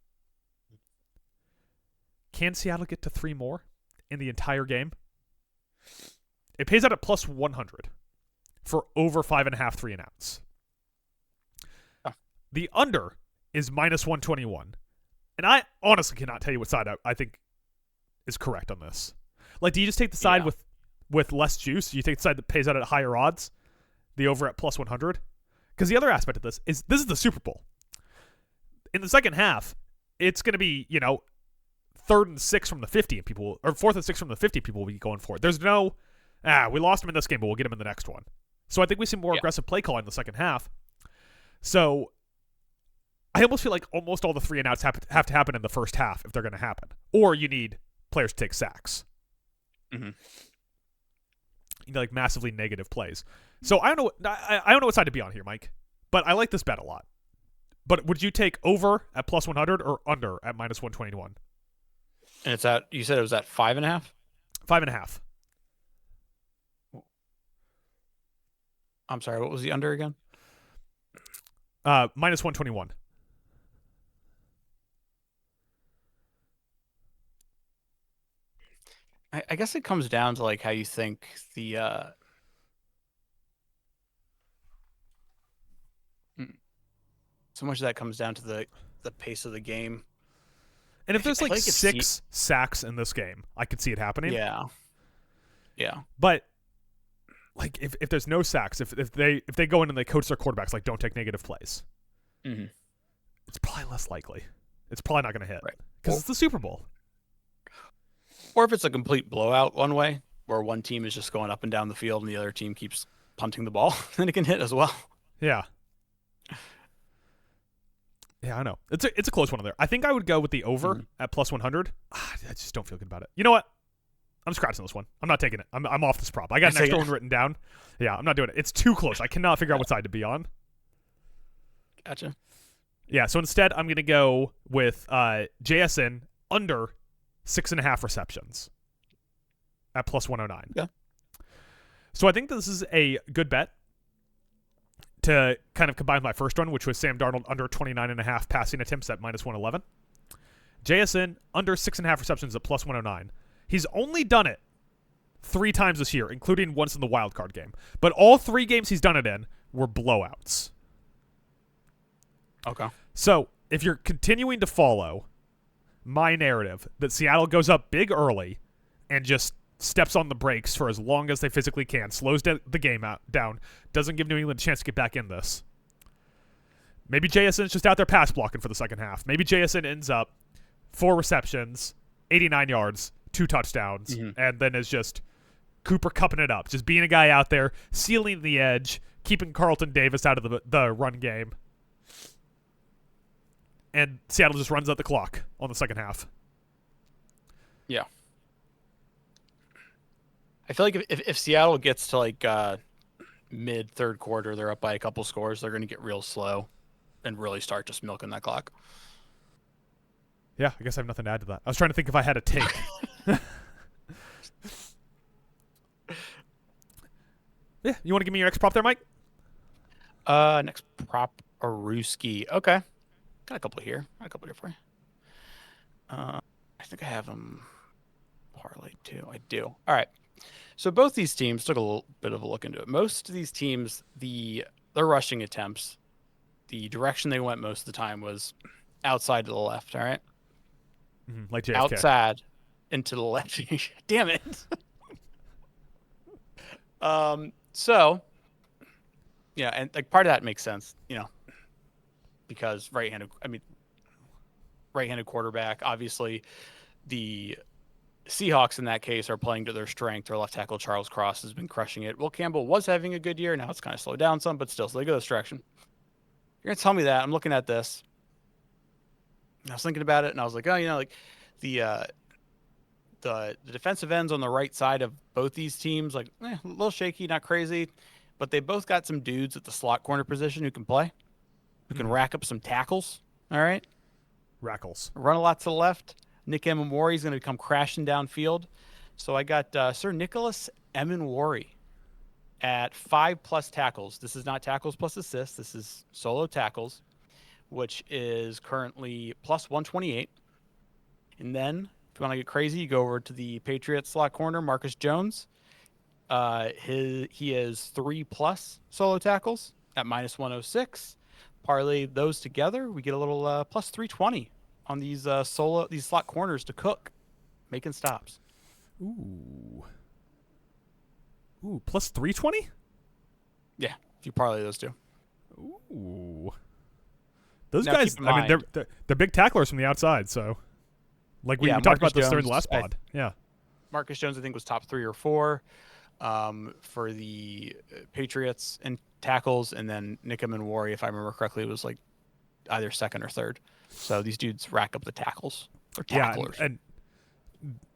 Can Seattle get to 3 more in the entire game? It pays out at plus 100 for over 5.5 3 and outs. The under is minus 121. And I honestly cannot tell you what side I think is correct on this. Like, do you just take the side with less juice? Do you take the side that pays out at higher odds? The over at plus 100? Because the other aspect of this is the Super Bowl. In the second half, it's going to be, 3rd and 6 from the 50, and people, or 4th and 6 from the 50, people will be going for it. There's no, we lost him in this game, but we'll get him in the next one. So I think we see more aggressive play calling in the second half. So I almost feel like almost all the 3 and outs have to happen in the first half if they're going to happen. Or you need players to take sacks. Mm-hmm. Like massively negative plays. So I don't know what side to be on here, Mike. But I like this bet a lot. But would you take over at plus 100 or under at minus 121? And it's at, you said it was at 5.5? 5.5. I'm sorry, what was the under again? Minus 121. I guess it comes down to like how you think the so much of that comes down to the pace of the game. And if there's like 6 sacks in this game, I could see it happening. Yeah. But like if there's no sacks, if they go in and they coach their quarterbacks like don't take negative plays, it's probably less likely. It's probably not going to hit because it's the Super Bowl. Or if it's a complete blowout one way, where one team is just going up and down the field and the other team keeps punting the ball, then it can hit as well. Yeah. Yeah, I know. It's a close one there. I think I would go with the over at plus 100. I just don't feel good about it. You know what? I'm scratching this one. I'm not taking it. I'm off this prop. I got an extra one written down. Yeah, I'm not doing it. It's too close. I cannot figure out what side to be on. Gotcha. Yeah, so instead I'm going to go with JSN under 6.5 receptions at plus 109. Yeah. So I think this is a good bet to kind of combine with my first one, which was Sam Darnold under 29.5 passing attempts at minus 111. JSN under 6.5 receptions at plus 109. He's only done it 3 times this year, including once in the wild card game. But all 3 games he's done it in were blowouts. Okay. So if you're continuing to follow my narrative that Seattle goes up big early and just steps on the brakes for as long as they physically can, slows the game down, doesn't give New England a chance to get back in this. Maybe JSN's just out there pass blocking for the second half. Maybe JSN ends up 4 receptions, 89 yards, 2 touchdowns, and then is just Cooper cupping it up, just being a guy out there, sealing the edge, keeping Carlton Davis out of the run game. And Seattle just runs out the clock on the second half. Yeah. I feel like if Seattle gets to like mid third quarter, they're up by a couple scores, they're going to get real slow and really start just milking that clock. Yeah, I guess I have nothing to add to that. I was trying to think if I had a take. Yeah, you want to give me your next prop there, Mike? Next prop, Aruski. Okay. Got a couple here for you. I think I have them parlay too. I do. All right. So both these teams took a little bit of a look into it. Most of these teams, their rushing attempts, the direction they went most of the time was outside to the left. All right. Like JFK. Outside and to the left. Damn it. So yeah, and like part of that makes sense, because right-handed quarterback. Obviously, the Seahawks in that case are playing to their strength. Their left tackle Charles Cross has been crushing it. Will Campbell was having a good year. Now it's kind of slowed down some, but still, so they go this direction. You're gonna tell me that? I'm looking at this. I was thinking about it, and I was like, oh, like the defensive ends on the right side of both these teams, like a little shaky, not crazy, but they both got some dudes at the slot corner position who can play, who can rack up some tackles. All right, Rackles. Run a lot to the left. Nick Emmanwori is going to come crashing downfield. So I got Sir Nicholas Emmanwori at 5+ tackles. This is not tackles plus assists. This is solo tackles, which is currently plus 128. And then if you want to get crazy, you go over to the Patriots slot corner, Marcus Jones. He is 3+ solo tackles at minus 106. Parlay those together, we get a little plus 320 on these slot corners to cook, making stops. Ooh, plus 320? Yeah, if you parlay those two. Ooh. Those Now, guys, keep in I mean, mind- they're big tacklers from the outside, so like we talked Marcus about this during the Jones, last pod. Yeah. Marcus Jones, I think, was top 3 or 4 for the Patriots in tackles, and then Nick Emmanwori, if I remember correctly, was like either second or third. So these dudes rack up the tackles. Or tacklers. Yeah, and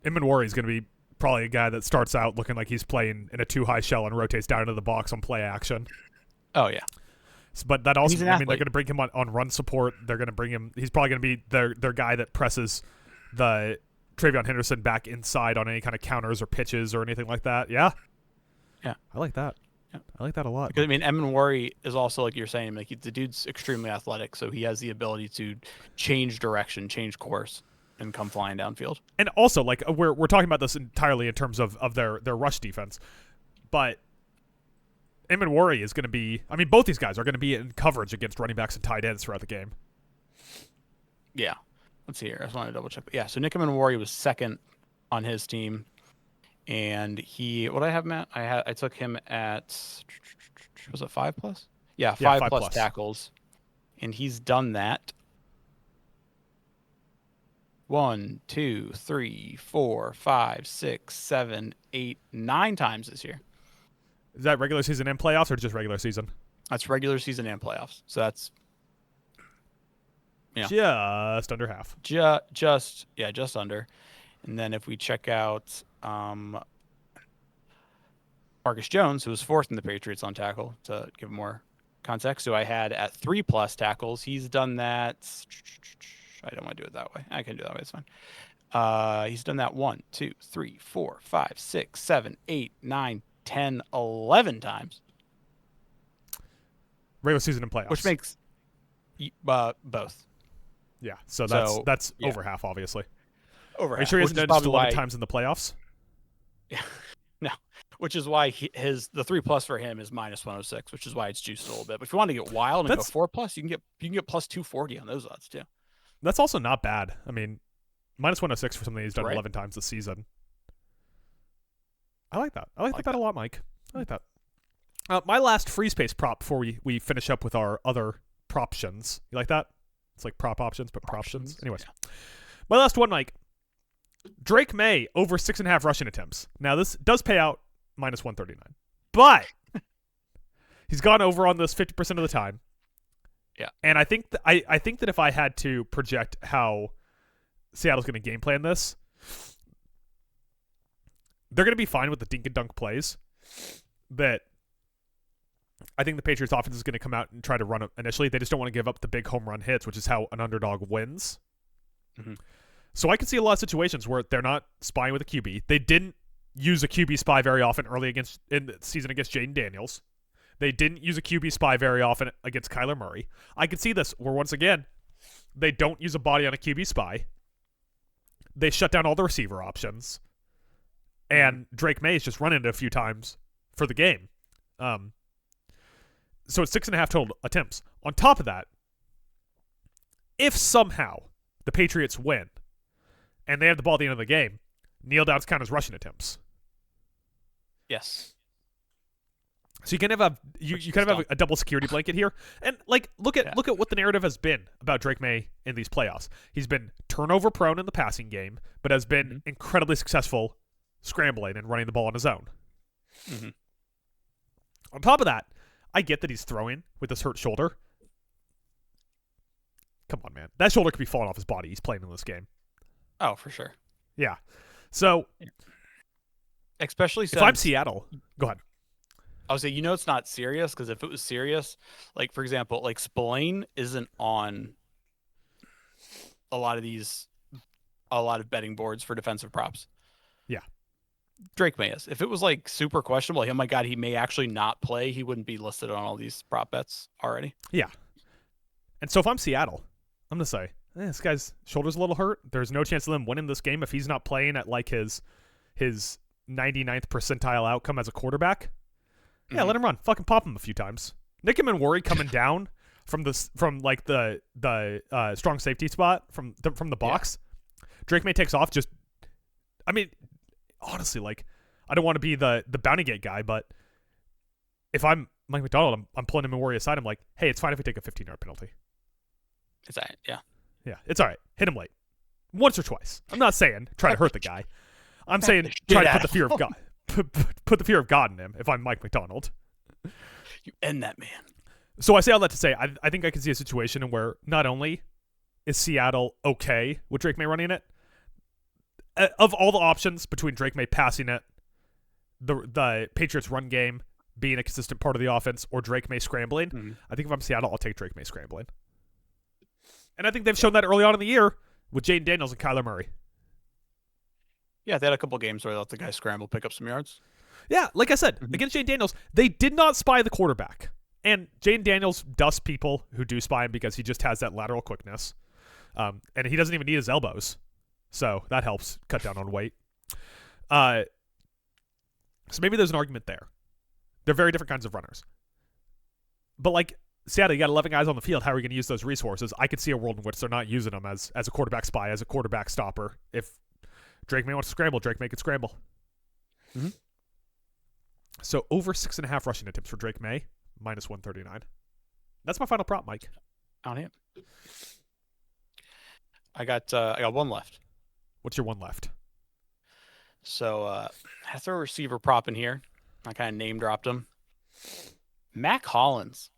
Emmanwori is going to be probably a guy that starts out looking like he's playing in a too high shell and rotates down into the box on play action. Oh, yeah. But that also, He's an I mean, they're athlete. going to bring him on run support. They're going to bring him. He's probably going to be their guy that presses the Travion Henderson back inside on any kind of counters or pitches or anything like that. Yeah. Yeah. I like that. Yeah. I like that a lot. Because, I mean, Emmanwori is also, like you're saying, like the dude's extremely athletic, so he has the ability to change direction, change course, and come flying downfield. And also, like we're talking about this entirely in terms of their rush defense, but Emmanwori is going to be. I mean, both these guys are going to be in coverage against running backs and tight ends throughout the game. Yeah. Let's see here. I just wanted to double check. But yeah, so Nick Emmanwori was second on his team. And what I have him at? I took him at, was it 5+? Yeah, 5+ tackles. And he's done that 1, 2, 3, 4, 5, 6, 7, 8, 9 times this year. Is that regular season and playoffs or just regular season? That's regular season and playoffs. So that's just under half. Just under. And then if we check out Marcus Jones, who was 4th in the Patriots on tackle, to give more context, who I had at 3+ tackles, he's done that. I don't want to do it that way. I can do it that way. It's fine. He's done that 1, 2, 3, 4, 5, 6, 7, 8, 9, 10, 11 times. Regular season and playoffs. Which makes both. Yeah, so that's over half, obviously. Over Are you half, sure he which hasn't is done just probably 11 why- times in the playoffs? Yeah, no. which is why the 3+ for him is -106, which is why it's juiced a little bit. But if you want to get wild and go 4+, you can get +240 on those odds too. That's also not bad. I mean, -106 for something he's done Right. 11 times this season. I like that. I like that bet a lot, Mike. I like that. My last free space prop before we finish up with our other proptions. You like that? It's like prop options, but proptions. Anyways, my last one, Mike. Drake May over 6.5 rushing attempts. Now this does pay out -139, but he's gone over on this 50% of the time. Yeah, and I think I think that if I had to project how Seattle's going to game plan this, they're going to be fine with the dink and dunk plays. That I think the Patriots offense is going to come out and try to run it initially. They just don't want to give up the big home run hits, which is how an underdog wins. Mm-hmm. So I can see a lot of situations where they're not spying with a QB. They didn't use a QB spy very often early in the season against Jaden Daniels. They didn't use a QB spy very often against Kyler Murray. I can see this where, once again, they don't use a body on a QB spy. They shut down all the receiver options. And Drake May is just running it a few times for the game. So it's 6.5 total attempts. On top of that, if somehow the Patriots win and they have the ball at the end of the game, kneel downs count as rushing attempts. Yes. So you kind of have a double security blanket here, and like look at what the narrative has been about Drake May in these playoffs. He's been turnover prone in the passing game, but has been incredibly successful scrambling and running the ball on his own. Mm-hmm. On top of that, I get that he's throwing with this hurt shoulder. Come on, man, that shoulder could be falling off his body. He's playing in this game. Oh, for sure. Yeah. So, especially if I'm Seattle, go ahead. I would say, it's not serious, because if it was serious, like, for example, like Spillane isn't on a lot of betting boards for defensive props. Yeah. Drake May is. If it was like super questionable, oh my God, he may actually not play, he wouldn't be listed on all these prop bets already. Yeah. And so if I'm Seattle, I'm going to say, this guy's shoulder's a little hurt. There's no chance of them winning this game if he's not playing at like his 99th percentile outcome as a quarterback. Yeah, let him run. Fucking pop him a few times. Nick him and worry coming down from the strong safety spot from the box. Yeah. Drake May takes off. Honestly, like, I don't want to be the bounty gate guy, but if I'm Mike McDonald, I'm pulling him and worry aside. I'm like, hey, it's fine if we take a 15-yard penalty. It's all right. Yeah. Yeah, it's all right. Hit him late, once or twice. I'm not saying try to hurt the guy. I'm saying try to put the fear of God. Put the fear of God in him if I'm Mike McDonald. You end that man. So I say all that to say, I think I can see a situation where not only is Seattle okay with Drake May running it, of all the options between Drake May passing it, the Patriots run game being a consistent part of the offense, or Drake May scrambling, I think if I'm Seattle, I'll take Drake May scrambling. And I think they've shown that early on in the year with Jaden Daniels and Kyler Murray. Yeah, they had a couple games where they let the guy scramble, pick up some yards. Yeah, like I said, against Jaden Daniels, they did not spy the quarterback. And Jaden Daniels dusts people who do spy him because he just has that lateral quickness. And he doesn't even need his elbows. So that helps cut down on weight. So maybe there's an argument there. They're very different kinds of runners. But like Seattle, you got 11 guys on the field. How are you going to use those resources? I could see a world in which they're not using them as a quarterback spy, as a quarterback stopper. If Drake May wants to scramble, Drake May could scramble. Mm-hmm. So over 6.5 rushing attempts for Drake May, -139. That's my final prop, Mike. On it. I got one left. What's your one left? So I throw a receiver prop in here. I kind of name dropped him. Mac Hollins.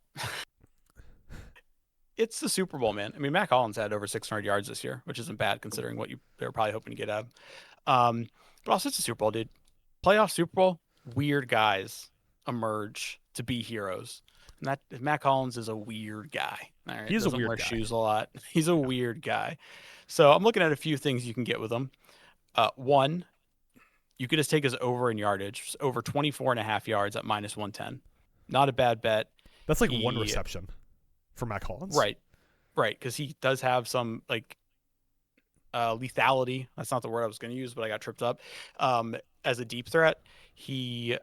It's the Super Bowl, man. I mean, Mac Hollins had over 600 yards this year, which isn't bad considering what they were probably hoping to get out of. But also, it's a Super Bowl, dude. Playoff Super Bowl, weird guys emerge to be heroes. And that Mac Hollins is a weird guy. All right? He's a weird wear guy. Shoes a lot. He's a weird guy. So I'm looking at a few things you can get with him. One, you could just take his over in yardage, over 24.5 yards at -110. Not a bad bet. That's like one reception for Mac Hollins. Right. Because he does have some like lethality. That's not the word I was going to use, but I got tripped up. As a deep threat, he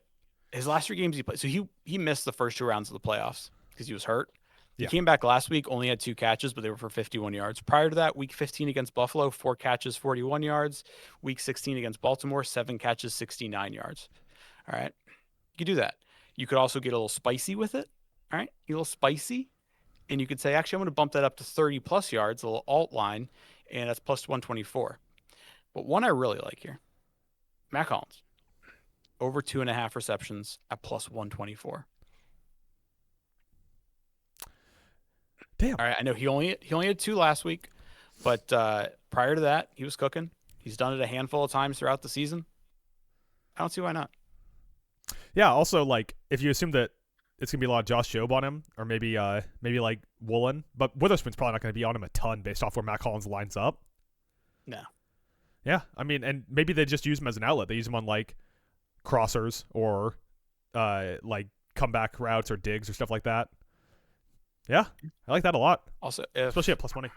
his last 3 games he played. So he missed the first 2 rounds of the playoffs because he was hurt. He Yeah. came back last week, only had 2 catches, but they were for 51 yards. Prior to that, week 15 against Buffalo, 4 catches, 41 yards. Week 16 against Baltimore, 7 catches, 69 yards. All right. You could do that. You could also get a little spicy with it. All right. Get a little spicy. And you could say, actually, I'm going to bump that up to 30 plus yards, a little alt line, and that's plus 124. But one I really like here, Matt Collins, over 2.5 receptions at plus 124. Damn. All right, I know he only had 2 last week, but prior to that, he was cooking. He's done it a handful of times throughout the season. I don't see why not. Yeah. Also, like, if you assume that it's gonna be a lot of Josh Jobe on him, or maybe like Woolen, but Witherspoon's probably not gonna be on him a ton based off where Matt Collins lines up. No. Yeah, I mean, and maybe they just use him as an outlet. They use him on like crossers or like comeback routes or digs or stuff like that. Yeah, I like that a lot, Also, especially at plus money.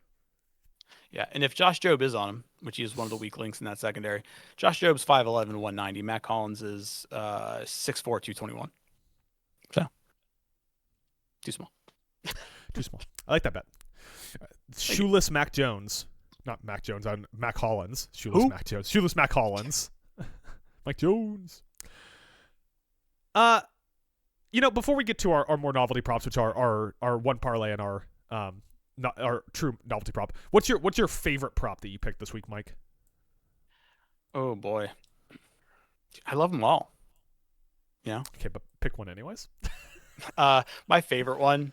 yeah, and if Josh Jobe is on him, which he is one of the weak links in that secondary, Josh Jobe's 5'11", 190. Matt Collins is 6'4", 221. So, too small. Too small. I like that bet. Shoeless Mac Jones. Not Mac Jones, on Mac Hollins. Shoeless Mac Jones. Shoeless Mac Hollins. Mac Jones. Before we get to our more novelty props, which are our one parlay and our true novelty prop, what's your favorite prop that you picked this week, Mike? Oh boy, I love them all. Yeah. Okay, but pick one anyways. My favorite one,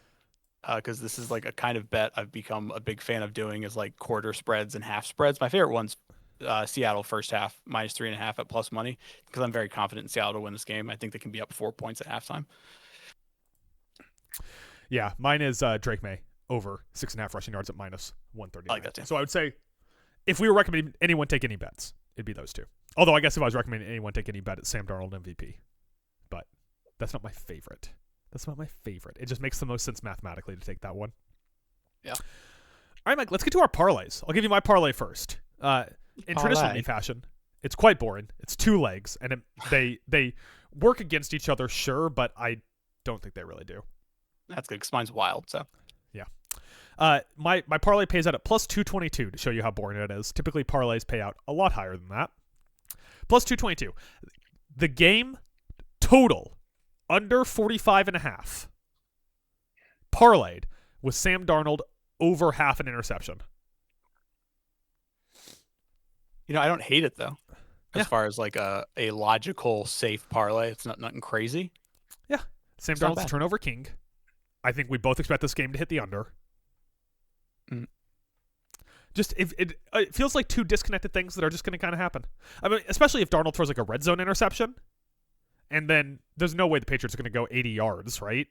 because this is like a kind of bet I've become a big fan of doing, is like quarter spreads and half spreads. My favorite one's Seattle first half minus 3.5 at plus money, because I'm very confident in Seattle to win this game. I think they can be up 4 points at halftime. Yeah, mine is Drake May over 6.5 rushing yards at minus 130. I like that too. So I would say, if we were recommending anyone take any bets, it'd be those two. Although I guess if I was recommending anyone take any bet, it's Sam Darnold MVP. But that's not my favorite. That's not my favorite. It just makes the most sense mathematically to take that one. Yeah. All right, Mike, let's get to our parlays. I'll give you my parlay first. In traditional me fashion, it's quite boring. It's 2 legs, and they work against each other, sure, but I don't think they really do. That's good, because mine's wild, so. Yeah. My parlay pays out at plus 222 to show you how boring it is. Typically, parlays pay out a lot higher than that. Plus 222. The game total under 45.5 parlayed with Sam Darnold over half an interception. I don't hate it though. As Yeah. far as like a logical, safe parlay, it's nothing crazy. Yeah. Sam It's not Darnold's bad. turnover king. I think we both expect this game to hit the under. Mm. Just it feels like 2 disconnected things that are just going to kind of happen. I mean, especially if Darnold throws like a red zone interception, and then there's no way the Patriots are going to go 80 yards, right?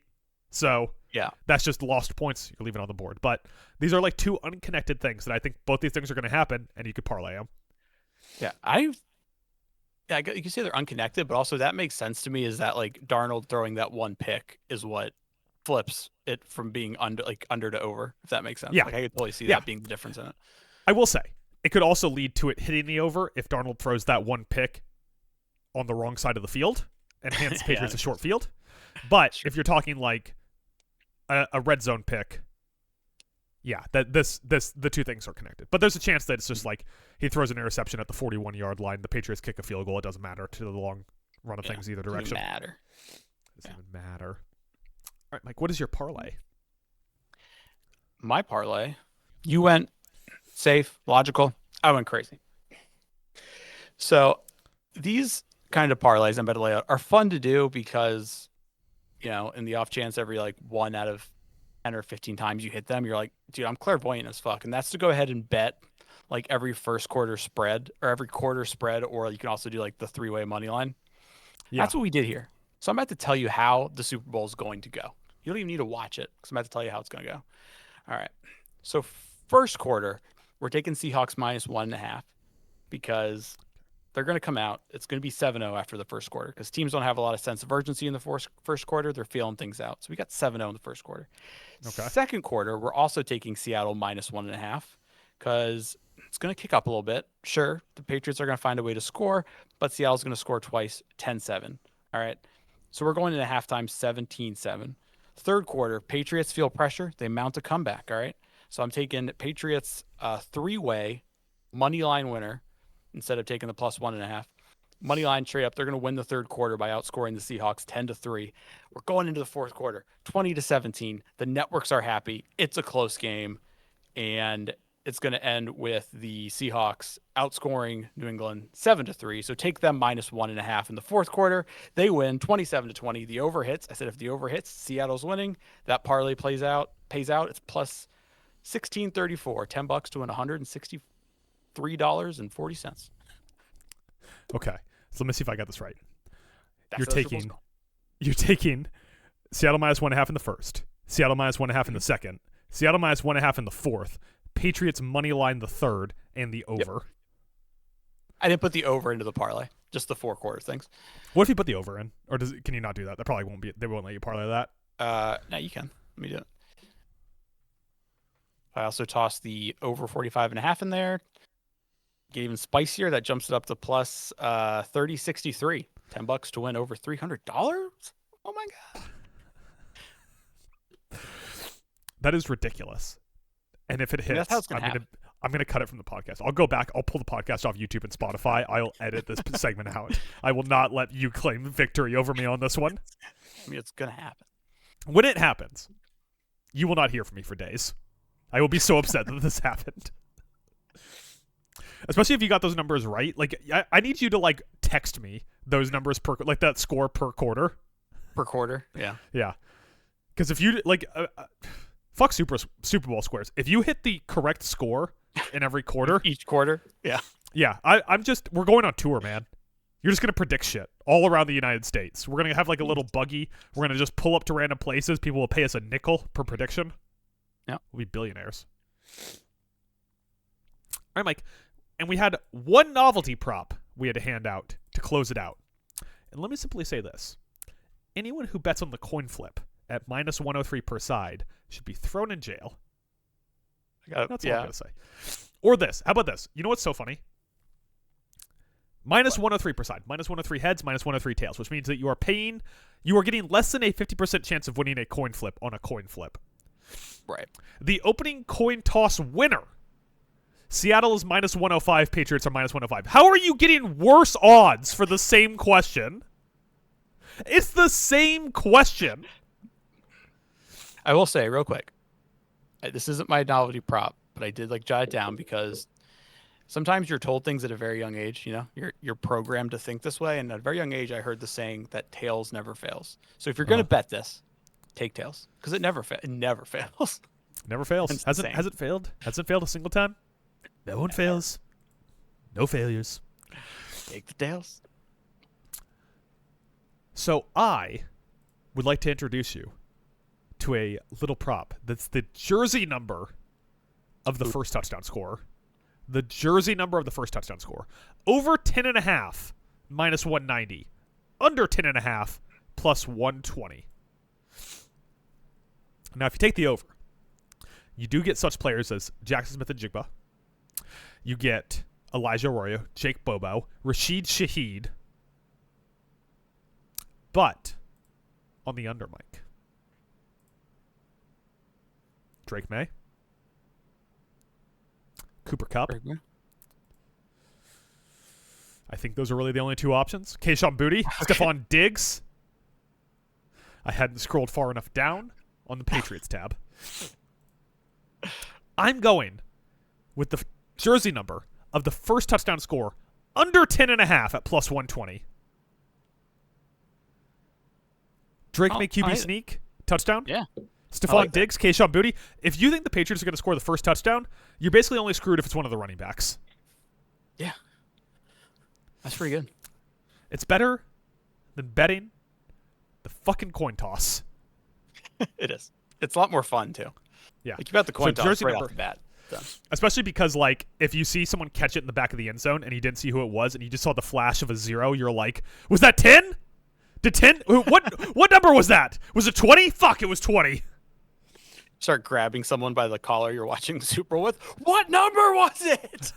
So Yeah. that's just lost points you're leaving on the board. But these are like 2 unconnected things that I think both these things are going to happen, and you could parlay them. Yeah. You can say they're unconnected, but also that makes sense to me, is that like Darnold throwing that one pick is what flips it from being under to over, if that makes sense. Yeah. Like I could totally see Yeah. that being the difference in it. I will say, it could also lead to it hitting the over if Darnold throws that one pick on the wrong side of the field and hands the Patriots a short field. But if you're talking like a red zone pick, yeah, the 2 things are connected. But there's a chance that it's just like he throws an interception at the 41-yard line, the Patriots kick a field goal. It doesn't matter to the long run of things either direction. Doesn't matter. Doesn't even matter. All right, Mike, what is your parlay? My parlay, you went safe, logical. I went crazy. So these kind of parlays I'm about to lay out are fun to do because, in the off chance every like 1 out of 10 or 15 times you hit them, you're like, dude, I'm clairvoyant as fuck. And that's to go ahead and bet like every first quarter spread or every quarter spread, or you can also do like the 3-way money line. Yeah. That's what we did here. So I'm about to tell you how the Super Bowl is going to go. You don't even need to watch it, because I'm about to tell you how it's going to go. All right. So first quarter, we're taking Seahawks minus 1.5 because they're going to come out. It's going to be 7-0 after the first quarter, because teams don't have a lot of sense of urgency in the first quarter. They're feeling things out. So we got 7-0 in the first quarter. Okay. Second quarter, we're also taking Seattle minus 1.5 because it's going to kick up a little bit. Sure, the Patriots are going to find a way to score, but Seattle's going to score twice, 10-7. All right. So we're going into halftime 17-7. Third quarter, Patriots feel pressure. They mount a comeback, all right? So I'm taking Patriots three-way money line winner instead of taking the +1.5. Money line straight up. They're going to win the third quarter by outscoring the Seahawks 10-3. We're going into the fourth quarter 20-17. The networks are happy. It's a close game, and it's going to end with the Seahawks outscoring New England 7-3. So take them -1.5 in the fourth quarter. They win 27-20. The over hits. I said if the over hits, Seattle's winning. That parlay pays out. It's plus 1634. $10 to win $163.40. Okay, so let me see if I got this right. That's You're taking Seattle -1.5 in the first, Seattle -1.5 in the second, Seattle -1.5 in the fourth, Patriots money line the third, and the over. Yep. I didn't put the over into the parlay, just the four quarter things. What if you put the over in, or can you not do that? That probably won't be. They won't let you parlay that. No, you can. Let me do it. I also tossed the over 45.5 in there. Get even spicier. That jumps it up to plus 30.63. $10 to win over $300. Oh my god, that is ridiculous. And if it hits, that's how it's gonna I'm gonna cut it from the podcast. I'll go back. I'll pull the podcast off YouTube and Spotify. I'll edit this segment out. I will not let you claim victory over me on this one. I mean, it's gonna happen. When it happens, you will not hear from me for days. I will be so upset that this happened. Especially if you got those numbers right. Like, I need you to, like, text me those numbers like that score per quarter. Per quarter, yeah. Yeah. Because if you, like, fuck Super Bowl squares. If you hit the correct score in every quarter. Each quarter, yeah. Yeah, we're going on tour, man. You're just going to predict shit all around the United States. We're going to have, like, a little buggy. We're going to just pull up to random places. People will pay us a nickel per prediction. Yeah. We'll be billionaires. All right, Mike. And we had one novelty prop we had to hand out to close it out. And let me simply say this. Anyone who bets on the coin flip at -103 per side should be thrown in jail. That's all I'm going to say. Or this. How about this? You know what's so funny? -103 per side. -103 heads, -103 tails, which means that you are getting less than a 50% chance of winning a coin flip on a coin flip. Right. The opening coin toss winner. Seattle is -105. Patriots are -105. How are you getting worse odds for the same question? It's the same question. I will say real quick, this isn't my novelty prop, but I did jot it down because sometimes you're told things at a very young age. You know, you're programmed to think this way, and at a very young age, I heard the saying that tails never fails. So if you're going to bet this, take tails because it never fails. Never fails. Has it failed? Has it failed a single time? No one fails. No failures. Take the tails. So I would like to introduce you to a little prop that's the jersey number of the first touchdown scorer. The jersey number of the first touchdown scorer. Over 10.5, -190. Under 10.5, +120. Now, if you take the over, you do get such players as Jackson Smith-Njigba. You get Elijah Arroyo, Jake Bobo, Rashid Shaheed. But on the under, Mike, Drake May, Cooper Kupp. I think those are really the only two options. Kayshon Boutte, Stephon Diggs. I hadn't scrolled far enough down on the Patriots tab. I'm going with the jersey number of the first touchdown score under 10.5 at +120. Drake May QB sneak touchdown. Yeah. Stephon Diggs, Kayshon Boutte. If you think the Patriots are going to score the first touchdown, you're basically only screwed if it's one of the running backs. Yeah. That's pretty good. It's better than betting the fucking coin toss. It is. It's a lot more fun too. Yeah. Like you bet the coin toss jersey right number, off the bat. Done. Especially because, if you see someone catch it in the back of the end zone and you didn't see who it was and you just saw the flash of a 0, you're like, was that 10? Did 10? What number was that? Was it 20? Fuck, it was 20. Start grabbing someone by the collar you're watching the Super Bowl with. What number was it?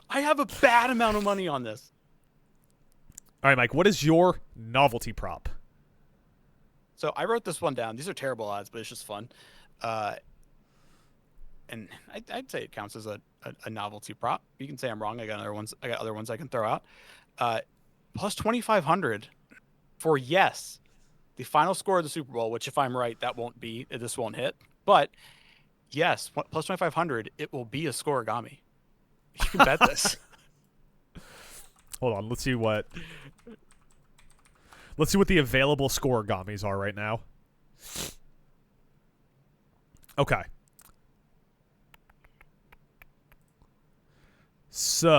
I have a bad amount of money on this. All right, Mike, what is your novelty prop? So I wrote this one down. These are terrible odds, but it's just fun. And I'd say it counts as a novelty prop. You can say I'm wrong. I got other ones I can throw out. Plus 2,500 for yes, the final score of the Super Bowl. Which, if I'm right, this won't hit. But yes, plus 2,500, it will be a scoregami. You can bet this. Hold on, let's see what the available scoregamis are right now. Okay. So,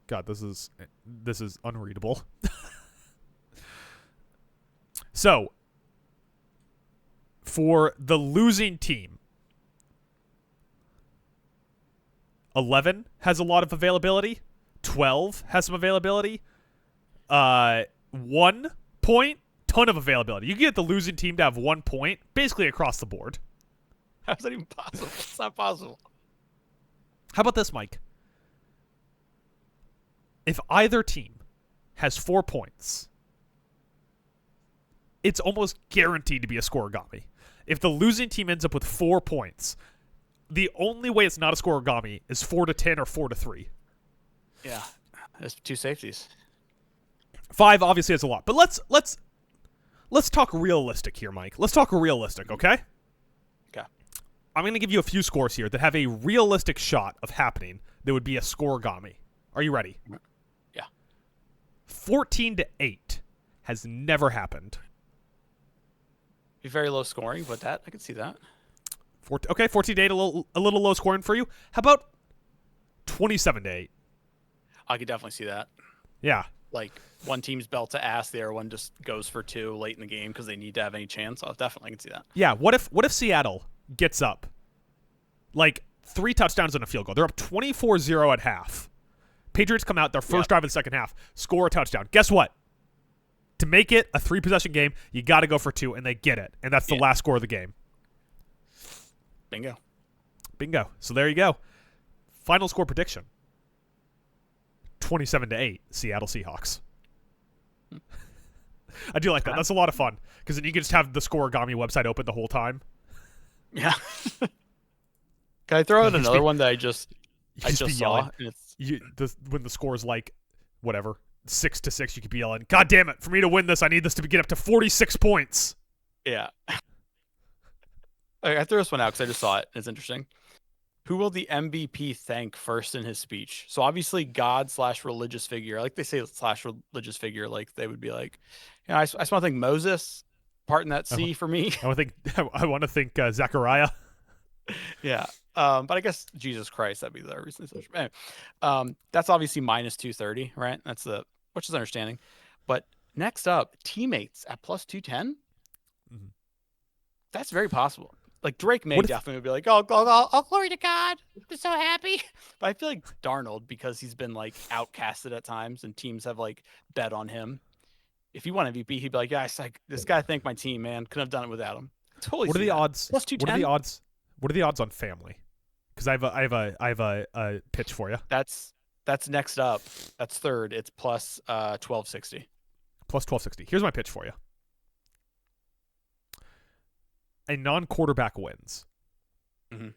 God, this is unreadable. So, for the losing team, 11 has a lot of availability. 12 has some availability. 1 point, ton of availability. You can get the losing team to have 1 point basically across the board. How's that even possible? It's not possible. How about this, Mike? If either team has 4 points, it's almost guaranteed to be a scoregami. If the losing team ends up with 4 points, the only way it's not a scoregami is 4-10 or 4-3. Yeah, there's 2 safeties. 5 obviously is a lot, but let's talk realistic here, Mike. Let's talk realistic, okay? Okay. I'm going to give you a few scores here that have a realistic shot of happening that would be a scoregami. Are you ready? Yeah. 14-8 has never happened. Be very low scoring, but I could see that. 14-8, a little low scoring for you. How about 27-8? I could definitely see that. Yeah. Like, one team's belt to ass, the other one just goes for 2 late in the game because they need to have any chance. I definitely can see that. Yeah. What if Seattle gets up, like 3 touchdowns and a field goal? They're up 24-0 at half. Patriots come out their first drive of the second half, score a touchdown. Guess what? To make it a 3-possession game, you got to go for 2, and they get it, and that's the last score of the game. Bingo. So there you go. Final score prediction: 27-8, Seattle Seahawks. I do like that. That's a lot of fun because then you can just have the scoregami website open the whole time. Yeah. Can I throw out another one that I just saw? When the score is like whatever 6-6, you could be yelling, "God damn it! For me to win this, I need this to get up to 46 points." Yeah. I threw this one out because I just saw it. It's interesting. Who will the MVP thank first in his speech? So obviously God/religious figure. Like they say /religious figure. Like they would be like, I just want to thank Moses, parting that sea for me. I want to thank Zechariah. Yeah. But I guess Jesus Christ, that'd be the reason. Anyway, that's obviously minus 230, right? Which is understanding. But next up, teammates at plus 210. Mm-hmm. That's very possible. Like Drake may definitely be like, oh, glory to God, I'm so happy. But I feel like Darnold, because he's been like outcasted at times, and teams have like bet on him. If he won MVP, he'd be like, yeah, this guy thanked my team, man. Couldn't have done it without him. Totally. What are the odds? Plus 210. What are the odds on family? Because I have a pitch for you. That's next up. That's third. It's plus 1260. Plus 1260. Here's my pitch for you. A non-quarterback wins. Mm-hmm.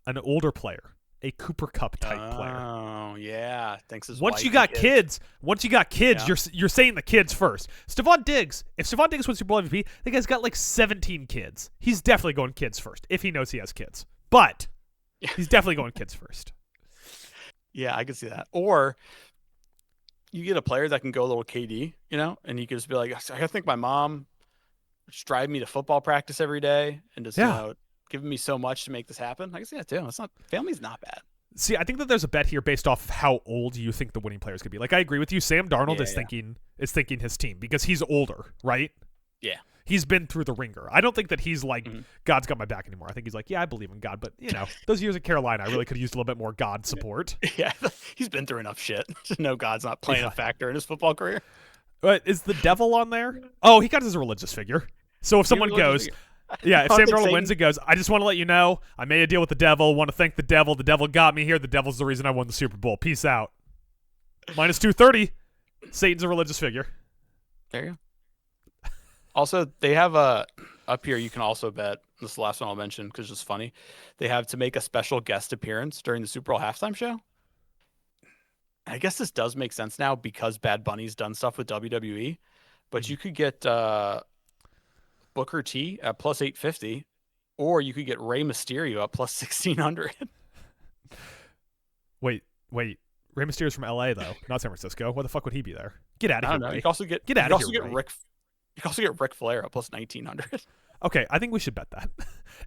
An older player, a Cooper Kupp type player. Oh yeah, thanks. Once you got kids, you're saying the kids first. Stephon Diggs. If Stephon Diggs wins Super Bowl MVP, the guy's got like 17 kids. He's definitely going kids first if he knows he has kids. But he's definitely going kids first. Yeah, I can see that. Or you get a player that can go a little KD, and you can just be like, I think my mom just drive me to football practice every day and just giving me so much to make this happen. I can see that too. Family's not bad. See, I think that there's a bet here based off of how old you think the winning players could be. Like I agree with you. Sam Darnold is thinking his team because he's older, right? Yeah. He's been through the ringer. I don't think that he's like, God's got my back anymore. I think he's like, yeah, I believe in God. But, those years at Carolina, I really could have used a little bit more God support. Yeah, he's been through enough shit to know God's not playing a factor in his football career. But is the devil on there? Oh, he got his religious figure. So if someone goes, if Sam Darnold wins, it goes, I just want to let you know, I made a deal with the devil, want to thank the devil. The devil got me here. The devil's the reason I won the Super Bowl. Peace out. Minus 230. Satan's a religious figure. There you go. Also, they have a up here. You can also bet. This is the last one I'll mention because it's funny. They have to make a special guest appearance during the Super Bowl halftime show. I guess this does make sense now because Bad Bunny's done stuff with WWE. But you could get Booker T at plus 850, or you could get Rey Mysterio at plus 1600. Wait. Rey Mysterio's from LA though, not San Francisco. Why the fuck would he be there? Get out of here, Ray. You can also get Get out of here, Ray. You can also get Ric Flair at plus 1900. Okay, I think we should bet that.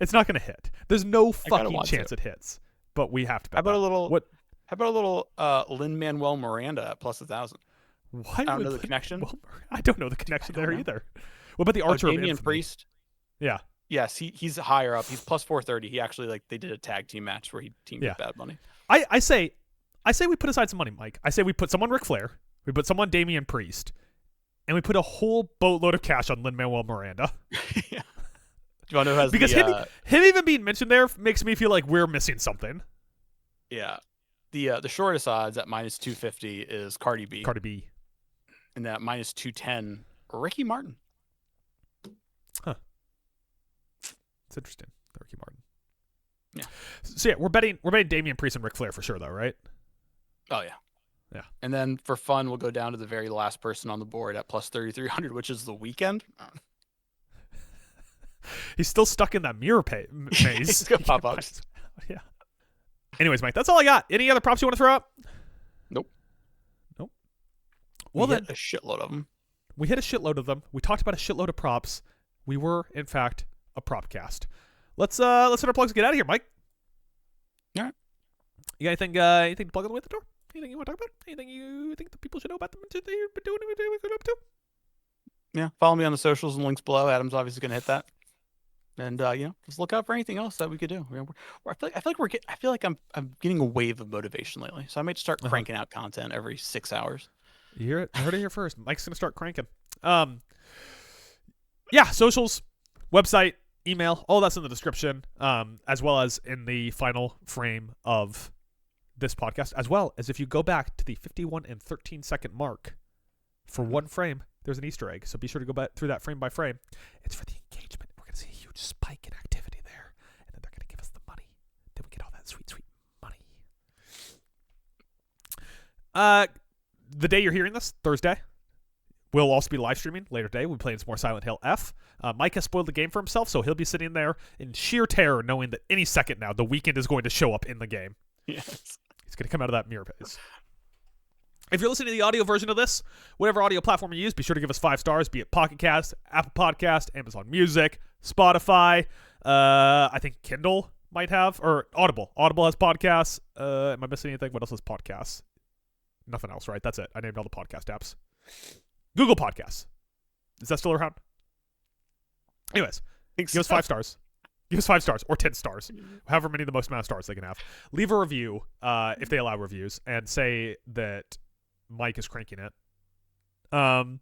It's not going to hit. There's no fucking chance it hits, but we have to bet. How about that. How about a little Lin-Manuel Miranda at plus 1,000? Why I don't know the connection. I don't know the connection there either. What about the Archer of Damian Infamy? Priest? Yeah. Yes, he's higher up. He's plus 430. He actually they did a tag team match where he teamed with Bad Bunny. I say we put aside some money, Mike. I say we put someone Ric Flair, we put someone Damian Priest, and we put a whole boatload of cash on Lin-Manuel Miranda. Yeah. Do you want to know who has because him even being mentioned there makes me feel like we're missing something. Yeah. The shortest odds at minus 250 is Cardi B. And at minus 210, Ricky Martin. Huh. It's interesting. Ricky Martin. Yeah. So yeah, we're betting Damian Priest and Ric Flair for sure though, right? Oh yeah. Yeah. And then for fun, we'll go down to the very last person on the board at plus 3,300, which is The Weeknd. He's still stuck in that mirror maze. He's got pop-ups. Yeah. Anyways, Mike, that's all I got. Any other props you want to throw out? Nope. Well, then a shitload of them. We hit a shitload of them. We talked about a shitload of props. We were, in fact, a prop cast. Let's hit our plugs and get out of here, Mike. All right. You got anything to plug on the way to the door? Anything you want to talk about? Anything you think the people should know about them? They've been doing anything we could up to? Yeah. Follow me on the socials and links below. Adam's obviously going to hit that. And just look out for anything else that we could do. I feel like I'm getting a wave of motivation lately, so I might start cranking out content every 6 hours. You hear it? I heard it here first. Mike's gonna start cranking. Yeah, socials, website, email, all that's in the description, as well as in the final frame of this podcast, as well as if you go back to the 51 and 13 second mark for one frame, there's an Easter egg. So be sure to go back through that frame by frame. It's for the engagement. We're gonna see a huge spike in activity there, and then they're gonna give us the money. Then we get all that sweet money. The day you're hearing this, Thursday, we'll also be live streaming later today. We'll be playing some more Silent Hill F. Mike has spoiled the game for himself, so he'll be sitting there in sheer terror, knowing that any second now, the Weeknd is going to show up in the game. Yes. He's going to come out of that mirror maze. If you're listening to the audio version of this, whatever audio platform you use, be sure to give us 5 stars, be it Pocket Cast, Apple Podcast, Amazon Music, Spotify. I think Kindle might have, or Audible. Audible has podcasts. Am I missing anything? What else has podcasts? Nothing else, right? That's it. I named all the podcast apps. Google Podcasts. Is that still around? Anyways, give us 5 stars. Give us 5 stars or 10 stars. However many the most amount of stars they can have. Leave a review if they allow reviews and say that Mike is cranking it. And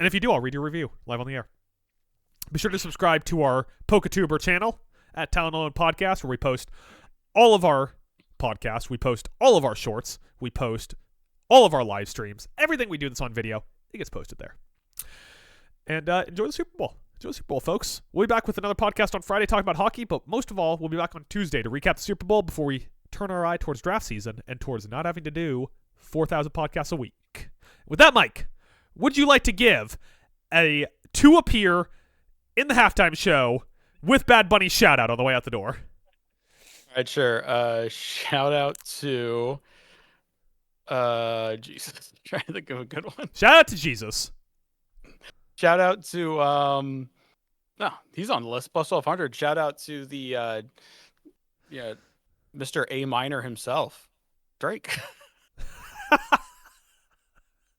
if you do, I'll read your review live on the air. Be sure to subscribe to our PokeTuber channel at Talent Alone Podcast, where we post all of our podcasts. We post all of our shorts. We post all of our live streams. Everything we do that's on video, it gets posted there. And enjoy the Super Bowl. Enjoy the Super Bowl, folks. We'll be back with another podcast on Friday talking about hockey, but most of all, we'll be back on Tuesday to recap the Super Bowl before we turn our eye towards draft season and towards not having to do 4,000 podcasts a week. With that, Mike, would you like to give a to appear in the halftime show with Bad Bunny shout out on the way out the door? All right, sure. Shout out to Jesus. I'm trying to think of a good one. Shout out to Jesus. Shout out to no, he's on the list, plus 1,200. Shout out to the Mr. A minor himself, Drake.